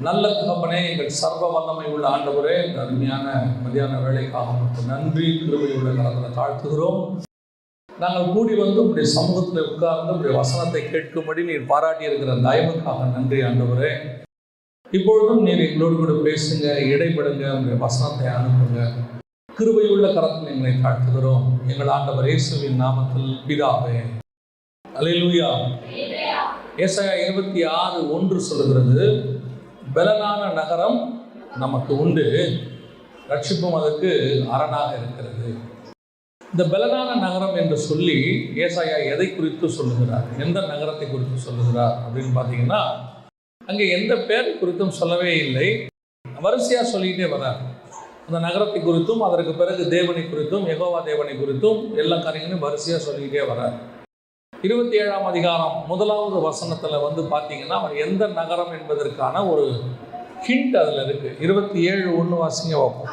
நல்ல தகப்பனே, எங்கள் சர்வ வல்லமை உள்ள ஆண்டவரே, இந்த அருமையான மதியான வேலைக்காக மட்டும் நன்றி கிருபை உள்ள கரத்தில் தாழ்த்துகிறோம். நாங்கள் கூடி வந்து உங்களுடைய சமூகத்தில் உட்கார்ந்து உங்களுடைய வசனத்தை கேட்கும்படி நீர் பாராட்டி இருக்கிற தயவுக்காக நன்றி ஆண்டவரே. இப்பொழுதும் நீர் எங்களோடு கூட பேசுங்க, இடைபடுங்க, உங்களுடைய வசனத்தை அனுப்புங்க. கிருபை உள்ள கரத்தில் எங்களை தாழ்த்துகிறோம் எங்கள் ஆண்டவர் இயேசுவின் நாமத்தில் பிதாவே. அல்லேலூயா. ஏசாயா 26:1 சொல்லுகிறது, பலனான நகரம் நமக்கு உண்டு, ரட்சிப்பும் அதற்கு அரணாக இருக்கிறது. இந்த பலனான நகரம் என்று சொல்லி ஏசாயா எதை குறித்து சொல்லுகிறார், எந்த நகரத்தை குறித்து சொல்லுகிறார் அப்படின்னு பார்த்தீங்கன்னா, அங்கே எந்த பேர் குறித்தும் சொல்லவே இல்லை. வரிசையாக சொல்லிகிட்டே வர்றார். அந்த நகரத்தை குறித்தும் அதற்கு பிறகு தேவனை குறித்தும் யெகோவா தேவனை குறித்தும் எல்லா காரியங்களையும் வரிசையாக சொல்லிக்கிட்டே வர்றார். 27ஆம் அதிகாரம் 1வது வசனத்தில் வந்து பார்த்தீங்கன்னா, அவர் எந்த நகரம் என்பதற்கான ஒரு ஹிண்ட் அதில் இருக்கு. 27:1 வாசிங்க வைப்போம்.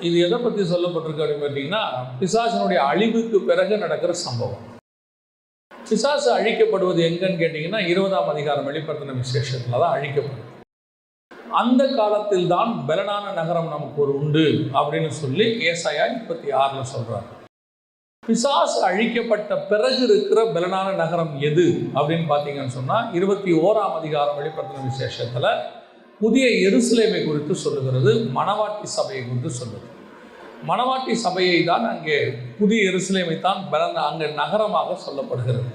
இது எதை பற்றி சொல்லப்பட்டிருக்கு அப்படின்னு பார்த்தீங்கன்னா, பிசாசினுடைய அழிவுக்கு பிறகு நடக்கிற சம்பவம். பிசாசு அழிக்கப்படுவது எங்கன்னு கேட்டிங்கன்னா, 20ஆம் அதிகாரம் வெளிப்படுத்தின விசேஷத்தில் தான் அழிக்கப்படுது. அந்த காலத்தில் தான் பலனான நகரம் நமக்கு ஒரு உண்டு அப்படின்னு சொல்லி ஏசாயா 36 சொல்கிறார். பிசாசு அழிக்கப்பட்ட பிறகு இருக்கிற பலனான நகரம் எது அப்படின்னு பார்த்தீங்கன்னு சொன்னால், 21ஆம் அதிகாரம் வெளிப்படுத்தின விசேஷத்தில் புதிய எருசலேமை குறித்து சொல்லுகிறது, மணவாட்டி சபையை குறித்து சொல்லுது. மணவாட்டி சபையை தான் அங்கே புதிய எருசலேமை தான் அங்கே நகரமாக சொல்லப்படுகிறது.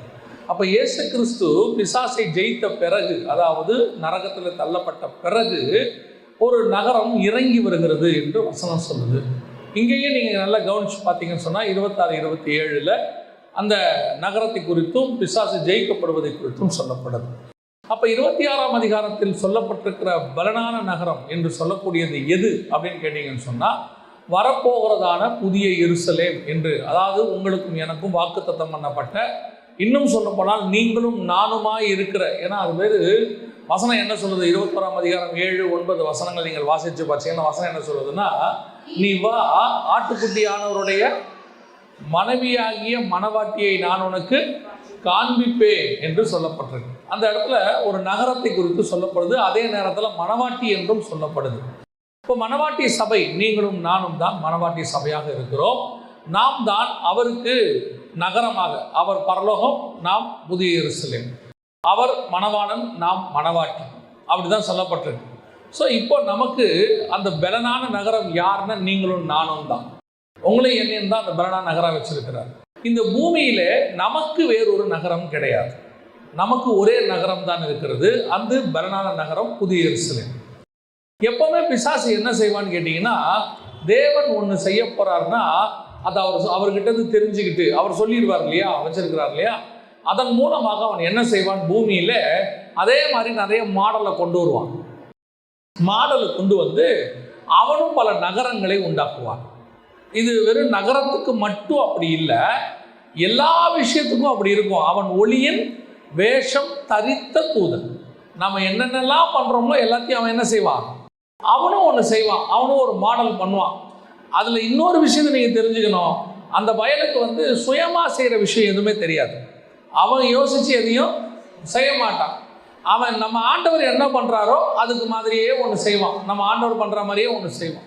அப்போ இயேசு கிறிஸ்து பிசாசை ஜெயித்த பிறகு, அதாவது நரகத்தில் தள்ளப்பட்ட பிறகு ஒரு நகரம் இறங்கி வருகிறது என்று வசனம் சொல்லுது. இங்கேயே நீங்கள் நல்லா கவனித்து பார்த்தீங்கன்னு சொன்னால் 26-27 அந்த நகரத்தை குறித்தும் பிசாசு ஜெயிக்கப்படுவதை குறித்தும் சொல்லப்படுது. அப்போ 26ஆம் அதிகாரத்தில் சொல்லப்பட்டிருக்கிற பலனான நகரம் என்று சொல்லக்கூடியது எது அப்படின்னு கேட்டீங்கன்னு சொன்னால், வரப்போகிறதான புதிய எருசலேம் என்று, அதாவது உங்களுக்கும் எனக்கும் வாக்குத்தத்தம் பண்ணப்பட்ட, இன்னும் சொல்லப்போனால் நீங்களும் நானுமாய் இருக்கிற, ஏன்னா அது பேர் வசனம் என்ன சொல்லுது, 21ஆம் அதிகாரம் 7-9 வசனங்கள் நீங்கள் வாசித்து பார்த்தீங்கன்னா வசனம் என்ன சொல்லுதுன்னா, நீ வா, ஆட்டுக்குட்டியானவருடைய மனைவியாகிய மணவாட்டியை நான் உனக்கு காண்பிப்பே என்று சொல்லப்பட்டிருக்கு. அந்த இடத்துல ஒரு நகரத்தை குறித்து சொல்லப்படுது, அதே நேரத்தில் மணவாட்டி என்றும் சொல்லப்படுது. இப்போ மணவாட்டி சபை நீங்களும் நானும் தான் மணவாட்டி சபையாக இருக்கிறோம். நாம் தான் அவருக்கு நகரமாக, அவர் பரலோகம், நாம் புதிய எருசலேம், அவர் மணவாளன், நாம் மணவாட்டி, அப்படிதான் சொல்லப்பட்டிருக்கு. ஸோ இப்போ நமக்கு அந்த பலனான நகரம் யாருன்னா நீங்களும் நானும் தான். உங்களை என்னையும் தான் அந்த பலனான நகரம் வச்சிருக்கிறார். இந்த பூமியில நமக்கு வேறொரு நகரம் கிடையாது, நமக்கு ஒரே நகரம் தான் இருக்கிறது, அந்த பலனான நகரம் புதிய எருசலேம். எப்பவுமே பிசாசு என்ன செய்வான்னு கேட்டீங்கன்னா, தேவன் ஒன்று செய்ய போறாருன்னா அதை அவர்கிட்ட இருந்து தெரிஞ்சுக்கிட்டு அவர் சொல்லிடுவார் இல்லையா, வச்சிருக்கிறார் இல்லையா, அதன் மூலமாக அவன் என்ன செய்வான், பூமியில அதே மாதிரி நிறைய மாடலை கொண்டு வருவான். மாடலை கொண்டு வந்து அவனும் பல நகரங்களை உண்டாக்குவான். இது வெறும் நகரத்துக்கு மட்டும் அப்படி இல்லை, எல்லா விஷயத்துக்கும் அப்படி இருக்கும். அவன் ஒளியின் வேஷம் தரித்த தூதன். நம்ம என்னென்னலாம் பண்ணுறோமோ எல்லாத்தையும் அவன் என்ன செய்வான், அவனும் ஒன்று செய்வான், அவனும் ஒரு மாடல் பண்ணுவான். அதில் இன்னொரு விஷயத்தை நீங்கள் தெரிஞ்சுக்கணும், அந்த வயலுக்கு வந்து சுயமாக செய்கிற விஷயம் எதுவுமே தெரியாது. அவன் யோசித்து எதையும் செய்ய மாட்டான். அவன் நம்ம ஆண்டவர் என்ன பண்ணுறாரோ அதுக்கு மாதிரியே ஒன்று செய்வான், நம்ம ஆண்டவர் பண்ணுற மாதிரியே ஒன்று செய்வான்.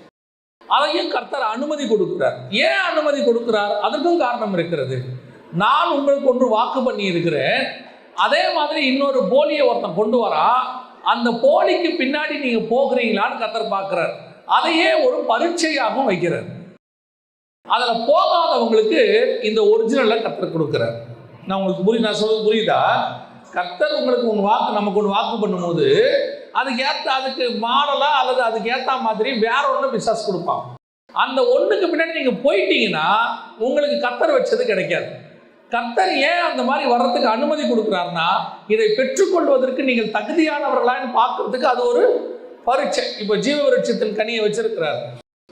அதையும் கர்த்தர் அனுமதி கொடுக்கிறார். ஏன் அனுமதி கொடுக்கிறார்? அதற்கும் காரணம் இருக்கிறது. நான் உங்களுக்கு ஒன்று வாக்கு பண்ணி இருக்கிறேன், அதே மாதிரி இன்னொரு போலியை ஒருத்தன் கொண்டு வரா, அந்த போலிக்கு பின்னாடி நீங்க போகிறீங்களான்னு கர்த்தர் பார்க்கிறார். அதையே ஒரு பரீட்சையாகவும் வைக்கிறார். அதில் போகாதவங்களுக்கு இந்த ஒரிஜினலை கர்த்தர் கொடுக்கிறார். நான் உங்களுக்கு நான் சொல்றது புரியுதா? கர்த்தர் உங்களுக்கு ஒன்று வாக்கு, நமக்கு ஒன்று வாக்கு பண்ணும்போது அதுக்கு மாடலாக அல்லது அதுக்கு ஏற்ற மாதிரி வேற ஒன்று பிசாசு கொடுப்பான். அந்த ஒன்றுக்கு பின்னாடி நீங்கள் போயிட்டீங்கன்னா உங்களுக்கு கர்த்தர் வச்சது கிடைக்காது. கர்த்தர் ஏன் அந்த மாதிரி வர்றதுக்கு அனுமதி கொடுக்குறாருன்னா, இதை பெற்றுக்கொள்வதற்கு நீங்கள் தகுதியானவர்களான்னு பார்க்கறதுக்கு அது ஒரு பரீட்சை. இப்போ ஜீவ விருட்சத்தின் கனியை வச்சிருக்கிறார்.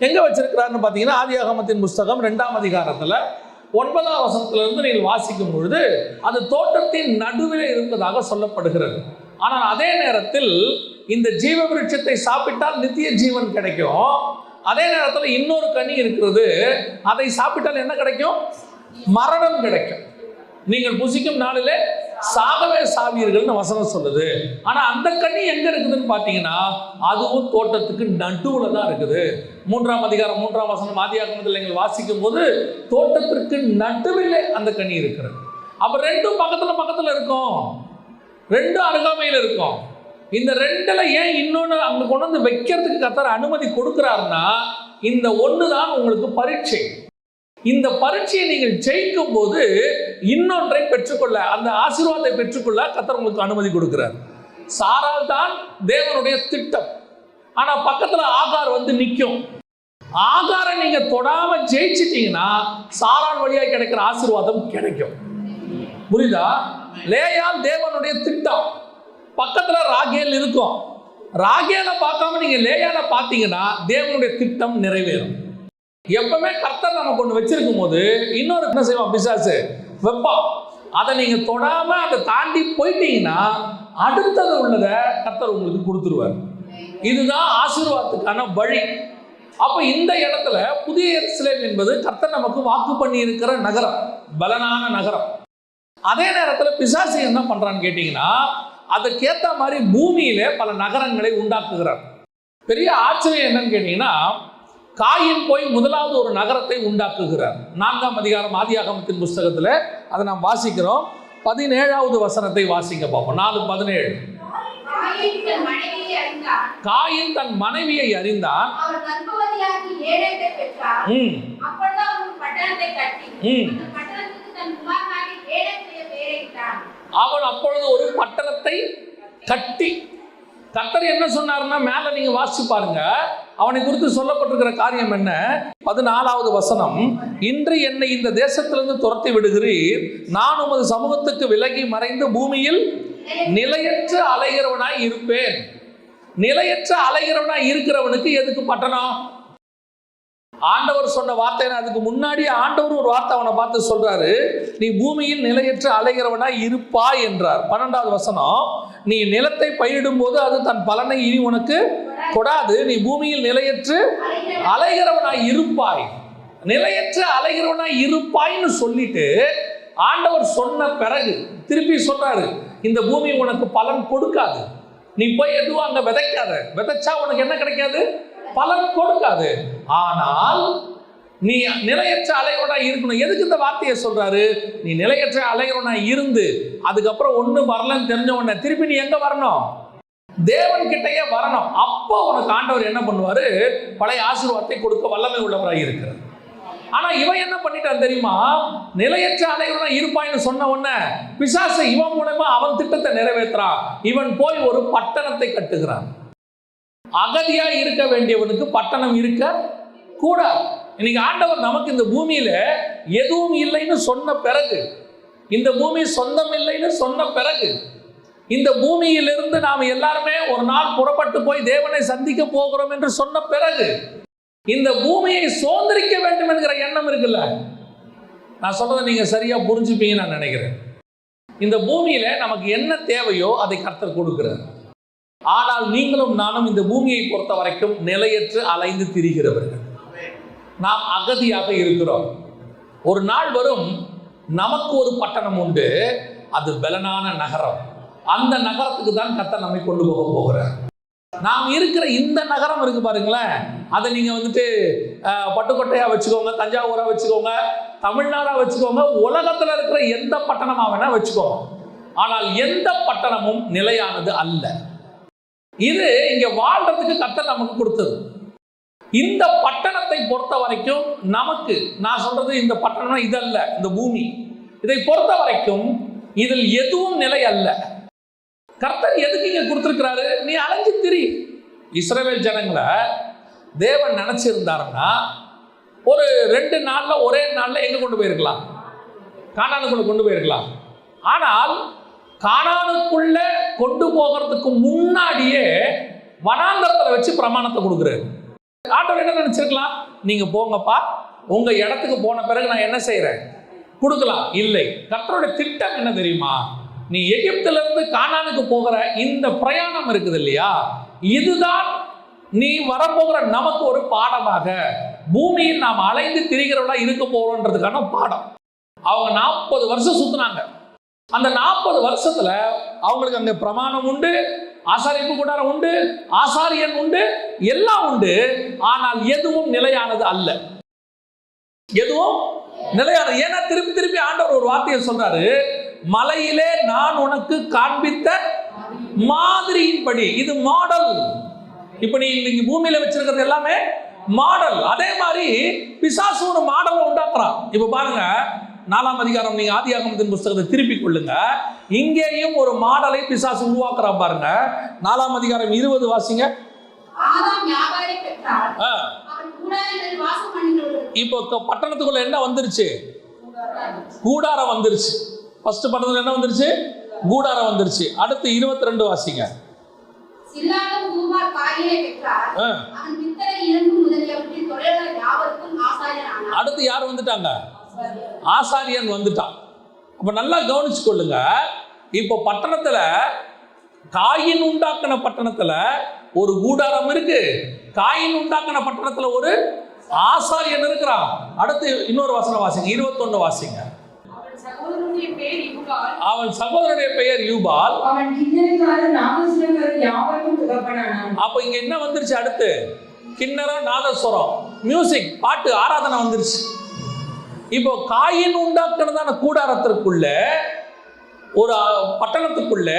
எங்கே வச்சிருக்கிறாருன்னு பார்த்தீங்கன்னா, ஆதியாகமத்தின் புஸ்தகம் 2ஆம் அதிகாரத்தில் 9ஆம் வசனத்திலிருந்து நீங்கள் வாசிக்கும் பொழுது அது தோட்டத்தின் நடுவில் இருப்பதாக சொல்லப்படுகிறது. ஆனால் அதே நேரத்தில் இந்த ஜீவ விருட்சத்தை சாப்பிட்டால் நித்திய ஜீவன் கிடைக்கும். அதே நேரத்தில் இன்னொரு கனி இருக்கிறது, அதை சாப்பிட்டால் என்ன கிடைக்கும்? மரணம் கிடைக்கும். நீங்கள் புசிக்கும் நாளிலே சாகவே சாவீர்கள்னு வசனம் சொல்லுது. ஆனா அந்த கனி எங்க இருக்குதுன்னு பாத்தீங்கன்னா அதுவும் தோட்டத்துக்கு நடுவுல தான் இருக்குது. 3ஆம் அதிகாரம் 3ஆம் வசனம் ஆதியாகமத்தில் நீங்கள் வாசிக்கும் போது தோட்டத்திற்கு நடுவிலே அந்த கனி இருக்கிறது. அப்ப ரெண்டும் பக்கத்துல இருக்கும், ரெண்டும் அருகாமையில் இருக்கும். இந்த ரெண்டுல ஏன் இன்னொன்னு அங்க கொண்டு வந்து வைக்கிறதுக்கு கர்த்தர் அனுமதி கொடுக்கிறாருன்னா, இந்த ஒன்று தான் உங்களுக்கு பரீட்சை. இந்த பரீட்சையை நீங்கள் ஜெயிக்கும் போது இன்னொன்றை பெற்றுக்கொள்ள, அந்த ஆசீர்வாதத்தை பெற்றுக்கொள்ள கர்த்தர் உங்களுக்கு அனுமதி கொடுக்கிறார். சாரால் தான் தேவனுடைய திட்டம். ஆனா பக்கத்துல ஆகார் வந்து நிற்கும். ஆகாரை நீங்க தொடாம ஜெயிச்சிட்டீங்கன்னா சாரால் வழியாக கிடைக்கிற ஆசீர்வாதம் கிடைக்கும். புரியுதா? லேயால் தேவனுடைய திட்டம், பக்கத்துல ராகேல் இருக்கும். ராகேலை பார்க்காம நீங்க லேயால பார்த்தீங்கன்னா தேவனுடைய திட்டம் நிறைவேறும். எப்பவுமே கர்த்தர் நமக்கு ஒன்று வச்சிருக்கும் போது இன்னொரு என்ன செய்வான்? பிசாசு வைப்பான். அதை நீங்க தொடாம அதை தாண்டி போயிட்டீங்கன்னா அடுத்தது உள்ளதை கர்த்தர் உங்களுக்கு கொடுத்துருவார். இதுதான் ஆசீர்வாதத்துக்கான வழி. அப்ப இந்த இடத்துல புதிய எருசலேம் என்பது கர்த்தர் நமக்கு வாக்கு பண்ணி இருக்கிற நகரம், பலனான நகரம். அதே நேரத்தில் பிசாசு என்ன பண்றான்னு கேட்டீங்கன்னா அதுக்கேற்ற மாதிரி பூமியில பல நகரங்களை உண்டாக்குகிறார். பெரிய ஆச்சரியம் என்னன்னு கேட்டீங்கன்னா காயின் போய் முதலாவது ஒரு நகரத்தை உண்டாக்குகிறார். 4ஆம் அதிகாரம் ஆதியாகமத்தின் புஸ்தகத்தில் அதை நாம் வாசிக்கிறோம். 17வது வசனத்தை வாசிக்க பார்ப்போம். 4:17. காயின் தன் மனைவியை அறிந்தான். அவன் அப்பொழுது ஒரு பட்டணத்தை கட்டி, கர்த்தர் என்ன சொன்னார்னா மேல நீங்க வாசிச்சு பாருங்க, அவனை குறித்து சொல்லப்பட்டிருக்கிற காரியம் என்ன? 14வது வசனம், இன்று என்னை இந்த தேசத்திலிருந்து துரத்தி விடுகிறீர், நான் உமது சமூகத்துக்கு விலகி மறைந்து பூமியில் நிலையற்ற அலைகிறவனாய் இருப்பேன். நிலையற்ற அலைகிறவனாய் இருக்கிறவனுக்கு எதுக்கு பட்டணம்? ஆண்டவர் சொன்ன வார்த்தை. அதுக்கு முன்னாடி ஆண்டவர் ஒரு வார்த்தை அவனை பார்த்து சொல்றாரு, நீ பூமியில் நிலையற்ற அலைகிறவனாய் இருப்பாய் என்றார். 12வது வசனம், நீ நிலத்தை பயிரிடும் போது அது தன் பலனை இனி உனக்கு கொடாது, நீ பூமியில் நிலையற்று அலைகிறவனாய் இருப்பாய். நிலையற்ற அலைகிறவனாய் இருப்பாய்னு சொல்லிட்டு ஆண்டவர் சொன்ன பிறகு திருப்பி சொல்றாரு, இந்த பூமி உனக்கு பலன் கொடுக்காது, நீ போய் எதுவும் அங்க விதைக்காத, விதைச்சா உனக்கு என்ன கிடைக்காது? பலன் கொடுக்காது. ஆனால் நீ நிலையற்ற அலைகிறவனா இருக்கணும். எதுக்கு இந்த வார்த்தையை சொல்றாரு? நீ நிலையற்ற அலைகிறவனா இருந்து அதுக்கப்புறம் ஒண்ணு வரலன்னு தெரிஞ்ச உடனே திருப்பி நீ எங்க வரணும்? தேவன் கிட்டையே வரணும். அப்போ உனக்கு ஆண்டவர் என்ன பண்ணுவாரு? பழைய ஆசீர்வாதத்தை கொடுக்க வல்லமை உள்ளவராக இருக்கிறார். ஆனா இவன் என்ன பண்ணிட்டான் தெரியுமா? நிலையற்ற அலைகிறவனா இருப்பான்னு சொன்ன உடனே பிசாசு இவன் மூலமா அவன் திட்டத்தை நிறைவேற்றான். இவன் போய் ஒரு பட்டணத்தை கட்டுகிறான். அகதியா இருக்க வேண்டியவனுக்கு பட்டணம் இருக்க கூடாது. இன்னைக்கு ஆண்டவர் நமக்கு இந்த பூமியில எதுவும் இல்லைன்னு சொன்ன பிறகு, இந்த பூமி சொந்தம் இல்லைன்னு சொன்ன பிறகு, இந்த பூமியிலிருந்து நாம் எல்லாருமே ஒரு நாள் புறப்பட்டு போய் தேவனை சந்திக்க போகிறோம் என்று சொன்ன பிறகு, இந்த பூமியை சுதந்திரிக்க வேண்டும் என்கிற எண்ணம் இருக்குல்ல, நான் சொல்றதை நீங்க சரியா புரிஞ்சுப்பீங்கன்னு நான் நினைக்கிறேன். இந்த பூமியில நமக்கு என்ன தேவையோ அதை கர்த்தர் கொடுக்கிறார். ஆனால் நீங்களும் நானும் இந்த பூமியை பொறுத்த வரைக்கும் நிலையற்று அலைந்து திரிகிறவர்கள். நாம் அகதியாக இருக்கிறோம். ஒரு நாள் வரும், நமக்கு ஒரு பட்டணம் உண்டு, அது பலனான நகரம். அந்த நகரத்துக்கு தான் கர்த்தர் நம்மை கொண்டு போக போகிறார். நாம் இருக்கிற இந்த நகரம் இருக்கு பாருங்களேன், அதை நீங்க வந்துட்டு பட்டுக்கோட்டையா வச்சுக்கோங்க, தஞ்சாவூரா வச்சுக்கோங்க, தமிழ்நாடா வச்சுக்கோங்க, உலகத்துல இருக்கிற எந்த பட்டணமா வேணா வச்சுக்கோங்க. ஆனால் எந்த பட்டணமும் நிலையானது அல்ல. இது இங்க வாழ்றதுக்கு கர்த்தர் நமக்கு கொடுத்தது. இந்த பட்டணத்தை பொறுத்த வரைக்கும் நமக்கு, நான் சொல்றது இந்த பட்டணம் இதல்ல, இந்த பூமி, இதை பொறுத்த வரைக்கும் இதில் எதுவும் நிலை அல்ல. கர்த்தர் எதுக்கு இங்க கொடுத்திருக்கிறாரு? நீ அலைஞ்சு திரி. இஸ்ரவேல் ஜனங்களை தேவன் நினைச்சிருந்தாருன்னா ஒரு 2 நாள்ல ஒரே நாள்ல எங்க கொண்டு போயிருக்கலாம்? கானானுக்குள்ள கொண்டு போயிருக்கலாம். ஆனால் கானானுக்குள்ள கொண்டு போகிறதுக்கு முன்னாடியே வனாந்தரத்தில் வச்சு பிரமாணத்தை கொடுக்குறாரு. ஆண்டவர் என்ன நினைச்சிருக்கலாம்? நீங்க போங்கப்பா, உங்க இடத்துக்கு போன பிறகு நான் என்ன செய்யறேன்? கொடுக்கலாம். இல்லை, கர்த்தருடைய திட்டம் என்ன தெரியுமா? நீ எகிப்திலிருந்து கானானுக்கு போகிற இந்த பிரயாணம் இருக்குது இல்லையா, இதுதான் நீ வரப்போகிற நமக்கு ஒரு பாடமாக, பூமியில் நாம் அலைந்து திரிகிறவளா இருக்க போறோன்றதுக்கான பாடம். அவங்க 40 வருஷம் சுத்தினாங்க. அந்த 40 வருஷத்துல அவங்களுக்கு அங்க பிரமாணம் உண்டு, ஆசாரிப்பு கூடாரம் உண்டு, ஆசாரியன் உண்டு, எல்லாம் உண்டு. ஆனால் எதுவும் நிலையானது அல்ல. எதுவும் நிலையானது. ஏன்னா திருப்பி திருப்பி ஆண்டவர் ஒரு வார்த்தையை சொல்றாரு, மலையிலே நான் உனக்கு காண்பித்த மாதிரியின்படி. இது மாடல். இப்ப நீ இன்னைக்கு பூமியில வச்சிருக்கிறது எல்லாமே மாடல். அதே மாதிரி பிசாசு ஒரு மாடலை உண்டாக்குறான். இப்ப பாருங்க, 4ஆம் அதிகாரம் நீங்க ஆதியாகமத்தின் புஸ்தகத்தை திருப்பி கொள்ளுங்க. இங்கேயும் ஒரு மாடலை பிசாசு உருவாக்குறான் பாருங்க. 4ஆம் அதிகாரம் 20 வாசிங்க. இப்போ பட்டணத்துக்குள்ள என்ன வந்துருச்சு? கூடாரம் வந்துருச்சு. ஃபர்ஸ்ட் பட்டணத்துல என்ன வந்துருச்சு? கூடாரம் வந்துருச்சு. அடுத்து 22 வாசிங்க. அடுத்து யார் வந்துட்டாங்க? ஆசாரியன் வந்துட்டான். அப்ப நல்லா கவனிச்சு கொள்ளுங்க. இப்போ பட்டணத்துல, காயின் உண்டாக்கின பட்டணத்துல ஒரு கூடாரம் இருக்கு, காயின் உண்டாக்கின பட்டணத்துல ஒரு ஆசாரியன் இருக்கிறான். அடுத்து இன்னொரு வசனம் வாசிங்க, 21 வாசிங்க. அவன் சகோதரனுடைய பெயர் யூபால். அப்ப இங்க என்ன வந்துருச்சு? அடுத்து கிண்ணறம், நாதஸ்வரம், மியூசிக், பாட்டு, ஆராதனை வந்துருச்சு. இப்போ காயின் உண்டாக்குனதான கூடாரத்திற்குள்ள, ஒரு பட்டணத்துக்குள்ள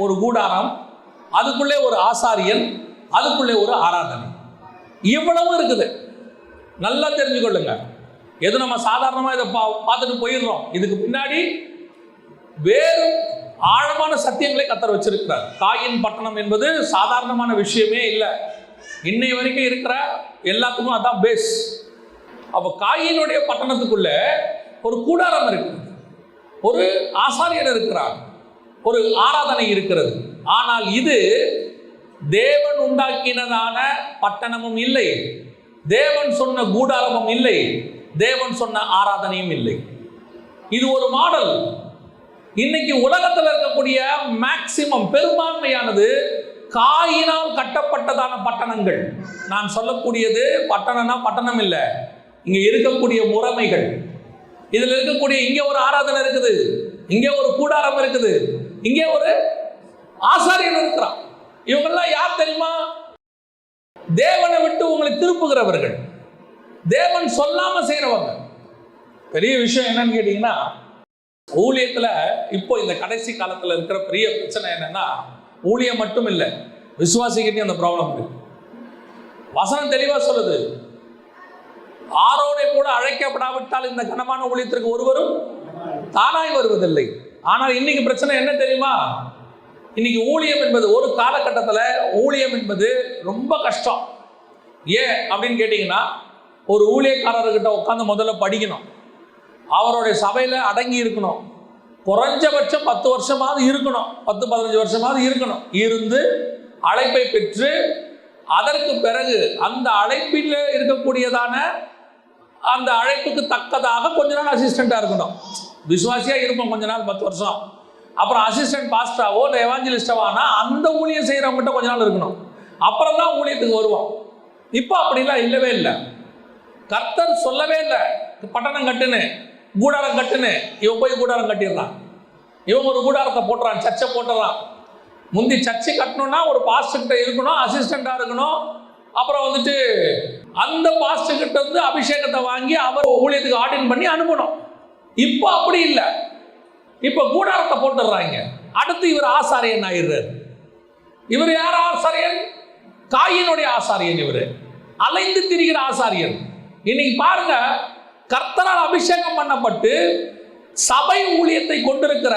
ஒரு கூடாரம், அதுக்குள்ளே ஒரு ஆசாரியன், அதுக்குள்ளே ஒரு ஆராதனை. இவ்வளவு இருக்குது. நல்லா தெரிஞ்சுக்கொள்ளுங்க. எது நம்ம சாதாரணமா இதை பார்த்துட்டு போயிடுறோம். இதுக்கு பின்னாடி வேறு ஆழமான சத்தியங்களை கர்த்தர் வச்சிருக்கிறார். காயின் பட்டணம் என்பது சாதாரணமான விஷயமே இல்லை. இன்னை வரைக்கும் இருக்கிற எல்லாத்துக்கும் அதான் பேஸ். அப்போ காயினுடைய பட்டணத்துக்குள்ள ஒரு கூடாரம் இருக்கிறது, ஒரு ஆசாரியர் இருக்கிறார், ஒரு ஆராதனை இருக்கிறது. ஆனால் இது தேவன் உண்டாக்கினதான பட்டணமும் இல்லை, தேவன் சொன்ன கூடாரமும் இல்லை, தேவன் சொன்ன ஆராதனையும் இல்லை. இது ஒரு மாடல். இன்னைக்கு உலகத்தில் இருக்கக்கூடிய மேக்சிமம், பெரும்பான்மையானது காயினால் கட்டப்பட்டதான பட்டணங்கள். நான் சொல்லக்கூடியது பட்டணம்னா பட்டணம் இல்லை, இங்க இருக்கக்கூடிய முறைமைகள். இதுல இருக்கக்கூடிய, இங்கே ஒரு ஆராதனை இருக்குது, இங்கே ஒரு கூடாரம் இருக்குது, இங்கே ஒரு ஆசாரியன் இருக்கிறான். இவங்கெல்லாம் யார் தெரியுமா? தேவனை விட்டு உங்களை திருப்புகிறவர்கள், தேவன் சொல்லாம செய்யறவங்க. பெரிய விஷயம் என்னன்னு கேட்டீங்கன்னா, ஊழியத்துல இப்போ இந்த கடைசி காலத்துல இருக்கிற பெரிய பிரச்சனை என்னன்னா, ஊழியம் மட்டும் இல்லை, விசுவாசிக்கிட்டே அந்த ப்ராப்ளம் இருக்கு. வசனம் தெளிவா சொல்லுது, ஆரோனை கூட அழைக்கப்படாவிட்டால் இந்த கனமான ஊழியத்திற்கு ஒருவரும் தானாய் வருவதில்லை. ஆனால் இன்னைக்கு பிரச்சனை என்ன தெரியுமா? இன்னைக்கு ஊழியம் என்பது, ஒரு காலகட்டத்தில் ஊழியம் என்பது ரொம்ப கஷ்டம். ஏன் அப்படின்னு கேட்டீங்கன்னா, ஒரு ஊழியக்காரர்கிட்ட உட்காந்து முதல்ல படிக்கணும், அவருடைய சபையில் அடங்கி இருக்கணும், குறைஞ்சபட்சம் 10 வருஷமாவது இருக்கணும், 10-15 வருஷமாவது இருக்கணும். இருந்து அழைப்பை பெற்று அதற்கு பிறகு அந்த அழைப்பில் இருக்கக்கூடியதான அந்த அழைப்புக்கு தக்கதாக கொஞ்ச நாள் அசிஸ்டண்ட்டாக இருக்கணும். விசுவாசியாக இருப்போம் கொஞ்ச நாள், 10 வருஷம். அப்புறம் அசிஸ்டன்ட் பாஸ்டராவோ இல்லை எவாஞ்சலிஸ்டாவானா அந்த ஊழியம் செய்கிறவங்ககிட்ட கொஞ்ச நாள் இருக்கணும். அப்புறம் தான் ஊழியத்துக்கு வருவோம். இப்போ அப்படிலாம் இல்லவே இல்லை. கர்த்தர் சொல்லவே இல்லை, பட்டணம் கட்டுன்னு, கூடாரம் கட்டுன்னு. இவன் போய் கூடாரம் கட்டிடுறான். இவன் ஒரு கூடாரத்தை போட்டுறான், சர்ச்சை போட்டுறான். முந்தி சர்ச்சை கட்டணும்னா ஒரு பாஸ்டர்கிட்ட இருக்கணும், அசிஸ்டண்டாக இருக்கணும். அப்புறம் வந்துட்டு அந்த பாஸ்டர்கிட்ட வந்து அபிஷேகத்தை வாங்கி அவர் ஊழியத்துக்கு ஆர்டின் பண்ணி அனுப்பணும். இப்போ அப்படி இல்லை. இப்போ கூடாரத்தை போட்டுடுறாங்க. அடுத்து இவர் ஆசாரியன் ஆயிடுறார். இவர் யார் ஆசாரியன்? காயினுடைய ஆசாரியன். இவர் அலைந்து திரிகிற ஆசாரியன். இன்னைக்கு பாருங்க, கர்த்தரால் அபிஷேகம் பண்ணப்பட்டு சபை ஊழியத்தை கொண்டிருக்கிற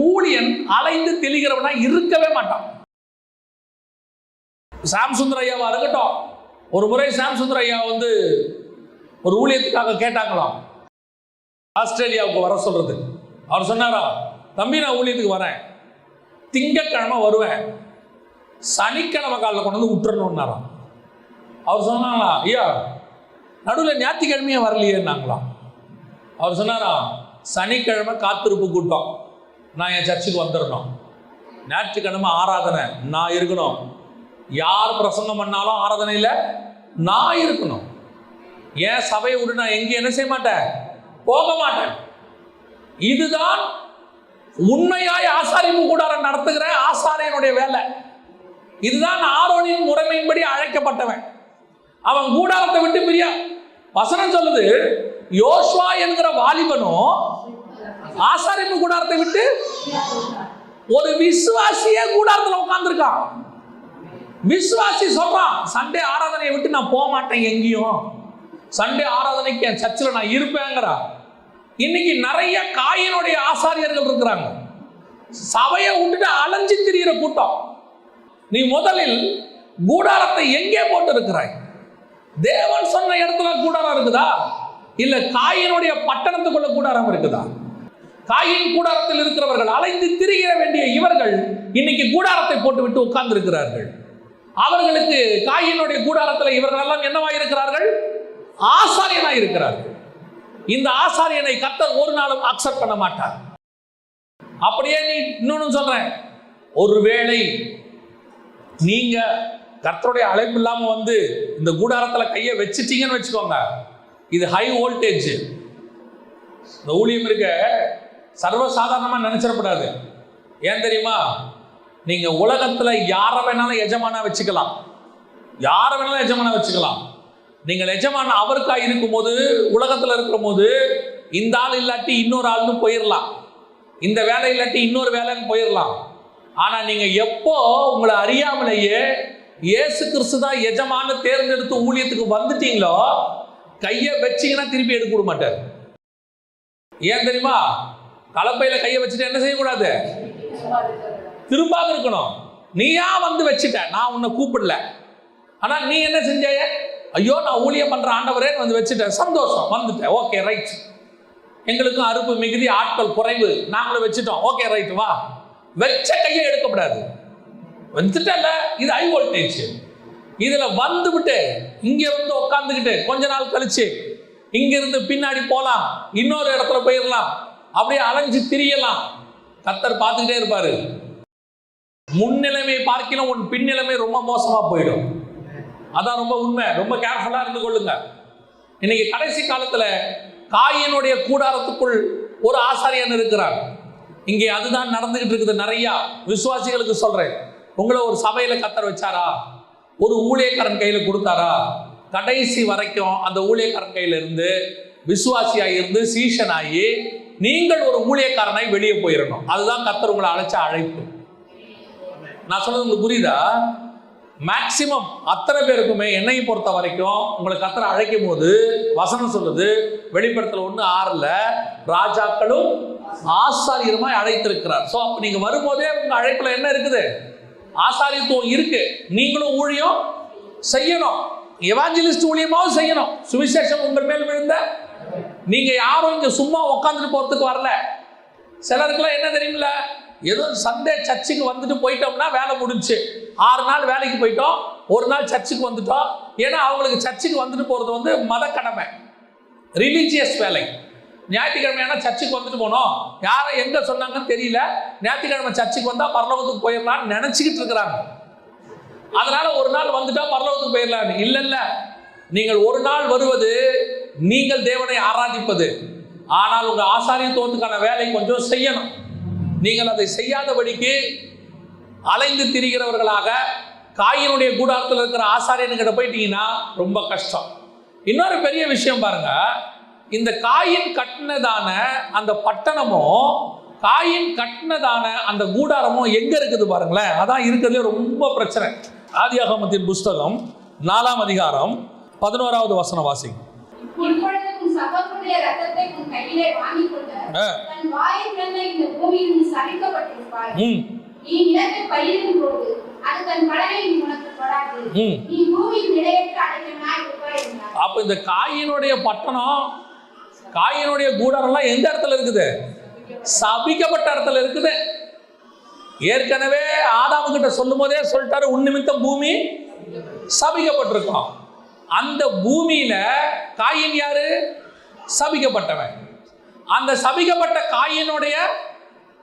ஊழியன் அலைந்து திரிகிறவனா இருக்கவே மாட்டான். சாம் சுந்தர் ஐயாவா இருக்கட்டும், ஒரு முறை சாம் சுந்தர் ஐயா வந்து ஒரு ஊழியத்துக்காக கேட்டாங்களாம், ஆஸ்திரேலியாவுக்கு வர சொல்றது. அவர் சொன்னாரா, தம்பி நான் ஊழியத்துக்கு வரேன், திங்கட்கிழமை வருவேன், சனிக்கிழமை காலையில் கொண்டு வந்து விட்டுறணும்னாராம். அவர் சொன்னாங்களா, ஐயா நடுவில் ஞாயிற்றுக்கிழமையே வரலையேன்னாங்களாம். அவர் சொன்னாரா, சனிக்கிழமை காத்திருப்பு கூட்டம், நான் என் சர்ச்சுக்கு வந்துடணும், ஞாயிற்றுக்கிழமை ஆராதனை நான் இருக்கணும், யார் பிரசங்கம் பண்ணாலும் ஆராதனையில் நான் இருக்கணும், ஏன் சபையை விட்டு நான் எங்கேயும் என்ன செய்ய மாட்டேன், போக மாட்டேன். இதுதான் உண்மையாய் ஆசாரிப்பு கூடாரம் நடத்துகிற ஆசாரியனுடைய வேலை. இதுதான் ஆரோனின் முறைமையின்படி அழைக்கப்பட்டவன். அவன் கூடாரத்தை விட்டு பிரியா. வசனம் சொல்லுது, யோசுவா என்கிற வாலிபனும் ஆசாரிப்பு கூடாரத்தை விட்டு, ஒரு விசுவாசியே கூடாரத்தில் உட்கார்ந்துருக்கான். விசுவாசி சொல்றான், சண்டே ஆராதனையை விட்டு நான் போக மாட்டேன் எங்கேயும், சண்டே ஆராதனைக்கு என் சர்ச்சில் நான் இருப்பேங்கிறா. இன்னைக்கு நிறைய காயினுடைய ஆசாரியர்கள் இருக்கிறாங்க, சபையை விட்டுட்டு அலைஞ்சு திரிகிற கூட்டம். நீ முதலில் கூடாரத்தை எங்கே போட்டு இருக்கிறாய்? தேவன் சொன்ன இடத்துல கூடாரம் இருக்குதா, இல்ல காயினுடைய பட்டணத்துக்குள்ள கூடாரம் இருக்குதா? காயின் கூடாரத்தில் இருக்கிறவர்கள், அலைந்து திரிகிற வேண்டிய இவர்கள் இன்னைக்கு கூடாரத்தை போட்டு விட்டு உட்கார்ந்து இருக்கிறார்கள். அவர்களுக்கு காயினுடைய கூடாரத்தில் இவர்கள் எல்லாம் என்னவா இருக்கிறார்கள்? ஆசாரியனா இருக்கிறார்கள். இந்த ஆசாரியனை கர்த்தர் ஒரு நாளும் அக்செப்ட் பண்ண மாட்டார். அப்படியே நீ இன்னொன்னு சொல்றேன், ஒருவேளை நீங்க கர்த்தருடைய அழைப்பு இல்லாம வந்து இந்த கூடாரத்துல கையை வச்சுட்டீங்கன்னு வச்சுக்கோங்க, இது ஹை வோல்டேஜ். இந்த ஊழியம் இருக்க சர்வசாதாரணமா நினைச்சிடப்படாது. ஏன் தெரியுமா? நீங்க உலகத்துல யாரை வேணாலும் எஜமானா வச்சுக்கலாம், யாரை வேணாலும் எஜமானா வச்சுக்கலாம். நீங்கள் எஜமான அவருக்காக இருக்கும் போது, உலகத்தில் இருக்கிற போது, இந்த ஆள் இல்லாட்டி இன்னொரு ஆள்னு போயிடலாம், இந்த வேலை இல்லாட்டி இன்னொரு வேலைன்னு போயிடலாம். ஆனால் நீங்கள் எப்போ உங்களை அறியாமலேயே இயேசு கிறிஸ்து தான் எஜமானு தேர்ந்தெடுத்து ஊழியத்துக்கு வந்துட்டீங்களோ, கையை வச்சிங்கன்னா திருப்பி எடுக்க விட மாட்டார். ஏன் தெரியுமா? கலப்பையில் கையை வச்சுட்டு என்ன செய்யக்கூடாது, திரும்பாக இருக்கணும். நீயா வந்து வச்சுட்ட, நான் உன்னை கூப்பிடல, ஆனால் நீ என்ன செஞ்சாய, ஐயோ நான் ஊழியம் பண்ற ஆண்டவரே வந்து வச்சுட்டேன், சந்தோஷம், வந்துட்டேன், ஓகே ரைட். எங்களுக்கும் அறுப்பு மிகுதி, ஆட்கள் குறைவு, நாங்களும் வச்சுட்டோம், ஓகே ரைட், வா. வச்ச கையை எடுக்கப்படாது. வந்துட்டல, இது ஹை வோல்டேஜ். இதுல வந்துவிட்டு இங்க வந்து உட்காந்துக்கிட்டு கொஞ்ச நாள் கழிச்சு இங்க இருந்து பின்னாடி போலாம், இன்னொரு இடத்துல போயிடலாம், அப்படியே அலைஞ்சு திரியலாம். கர்த்தர் பார்த்துக்கிட்டே இருப்பாரு. முன்னிலைமை பார்க்கலாம், உன் பின்னிலைமை ரொம்ப மோசமா போயிடும். அதான் ரொம்ப உண்மை. ரொம்ப கேர்ஃபுல்லா இருந்து கொள்ளுங்க. இன்னைக்கு கடைசி காலத்துல காயினுடைய கூடாரத்துக்குள் ஒரு ஆசாரியன் இருக்கிறார். இங்கே அதுதான் நடந்துகிட்டு இருக்குது. நிறைய விசுவாசிகளுக்கு சொல்றேன், உங்களை ஒரு சபையில கர்த்தர் வச்சாரா, ஒரு ஊழியக்காரன் கையில கொடுத்தாரா, கடைசி வரைக்கும் அந்த ஊழியக்காரன் கையில இருந்து விசுவாசியாகி இருந்து சீஷனாகி நீங்கள் ஒரு ஊழியக்காரனாய் வெளியே போயிடணும். அதுதான் கர்த்தர் உங்களை அழைச்ச அழைப்பு. நான் சொல்றது உங்களுக்கு புரியுதா? மேக்சிமம் அத்தனை பேருக்குமே என்னையை பொறுத்த வரைக்கும் உங்களை கர்த்தர் அழைக்கும் போது வசனம் சொல்லுது, வெளிப்படுத்தல் 1:6 ராஜாக்களும் ஆசாரியருமாய் அழைத்திருக்கிறார். ஸோ அப்போ நீங்க வரும்போதே உங்க அழைப்புல என்ன இருக்குது? ஆசாரியத்துவம் இருக்கு. நீங்களும் ஊழியம் செய்யணும், எவாஞ்சலிஸ்ட் ஊழியமாவும் செய்யணும். சுவிசேஷம் உங்கள் மேல் விழுந்த, நீங்க யாரும் இங்க சும்மா உட்காந்துட்டு போறதுக்கு வரல. சிலருக்குலாம் என்ன தெரியுமில்ல, ஏதோ சண்டே சர்ச்சுக்கு வந்துட்டு போயிட்டோம்னா வேலை முடிஞ்சு, 6 நாள் வேலைக்கு போயிட்டோம், ஒரு நாள் சர்ச்சுக்கு வந்துட்டோம். ஏன்னா அவங்களுக்கு சர்ச்சுக்கு வந்துட்டு போறது வந்து மத கடமை, ரிலீஜியஸ் வேலை. ஞாயிற்றுக்கிழமையான சர்ச்சுக்கு வந்துட்டு போனோம், யாரை எங்க சொன்னாங்கன்னு தெரியல, ஞாயிற்றுக்கிழமை சர்ச்சுக்கு வந்தா பரலோகத்துக்கு போயிடலாம்னு நினைச்சுக்கிட்டு இருக்கிறாங்க. அதனால ஒரு நாள் வந்துட்டா பரலோகத்துக்கு போயிடலாம். இல்ல இல்ல, நீங்கள் ஒரு நாள் வருவது நீங்கள் தேவனை ஆராதிப்பது. ஆனால் உங்க ஆசாரியத்துவத்துக்கான வேலை கொஞ்சம் செய்யணும். நீங்கள் அதை செய்யாதபடிக்கு அலைந்து திரிகிறவர்களாக காயினுடைய கூடாரத்தில் இருக்கிற ஆசாரியன்கிட்ட போயிட்டீங்கன்னா ரொம்ப கஷ்டம். இன்னொரு பெரிய விஷயம் பாருங்க, இந்த காயின் கட்டினதான அந்த பட்டணமும் காயின் கட்டினதான அந்த கூடாரமும் எங்க இருக்குது பாருங்களேன். அதான் இருக்கிறதுல ரொம்ப பிரச்சனை. ஆதியாகமத்தின் புஸ்தகம் 4ஆம் அதிகாரம் 11வது வசனம் வாசிங்க. அப்ப இந்த காயினுடைய பட்டணம், காயினுடைய கூடாரம் எந்த இடத்துல இருக்குது? சபிக்கப்பட்ட இடத்துல இருக்குது. ஏற்கனவே ஆதாமு கிட்ட சொல்லும் போதே சொல்லிட்டாரு, உன் நிமித்தம் பூமி சபிக்கப்பட்டிருக்கும். அந்த பூமியில காயின் யாரு? சபிக்கப்பட்டவன். அந்த சபிக்கப்பட்ட காயினுடைய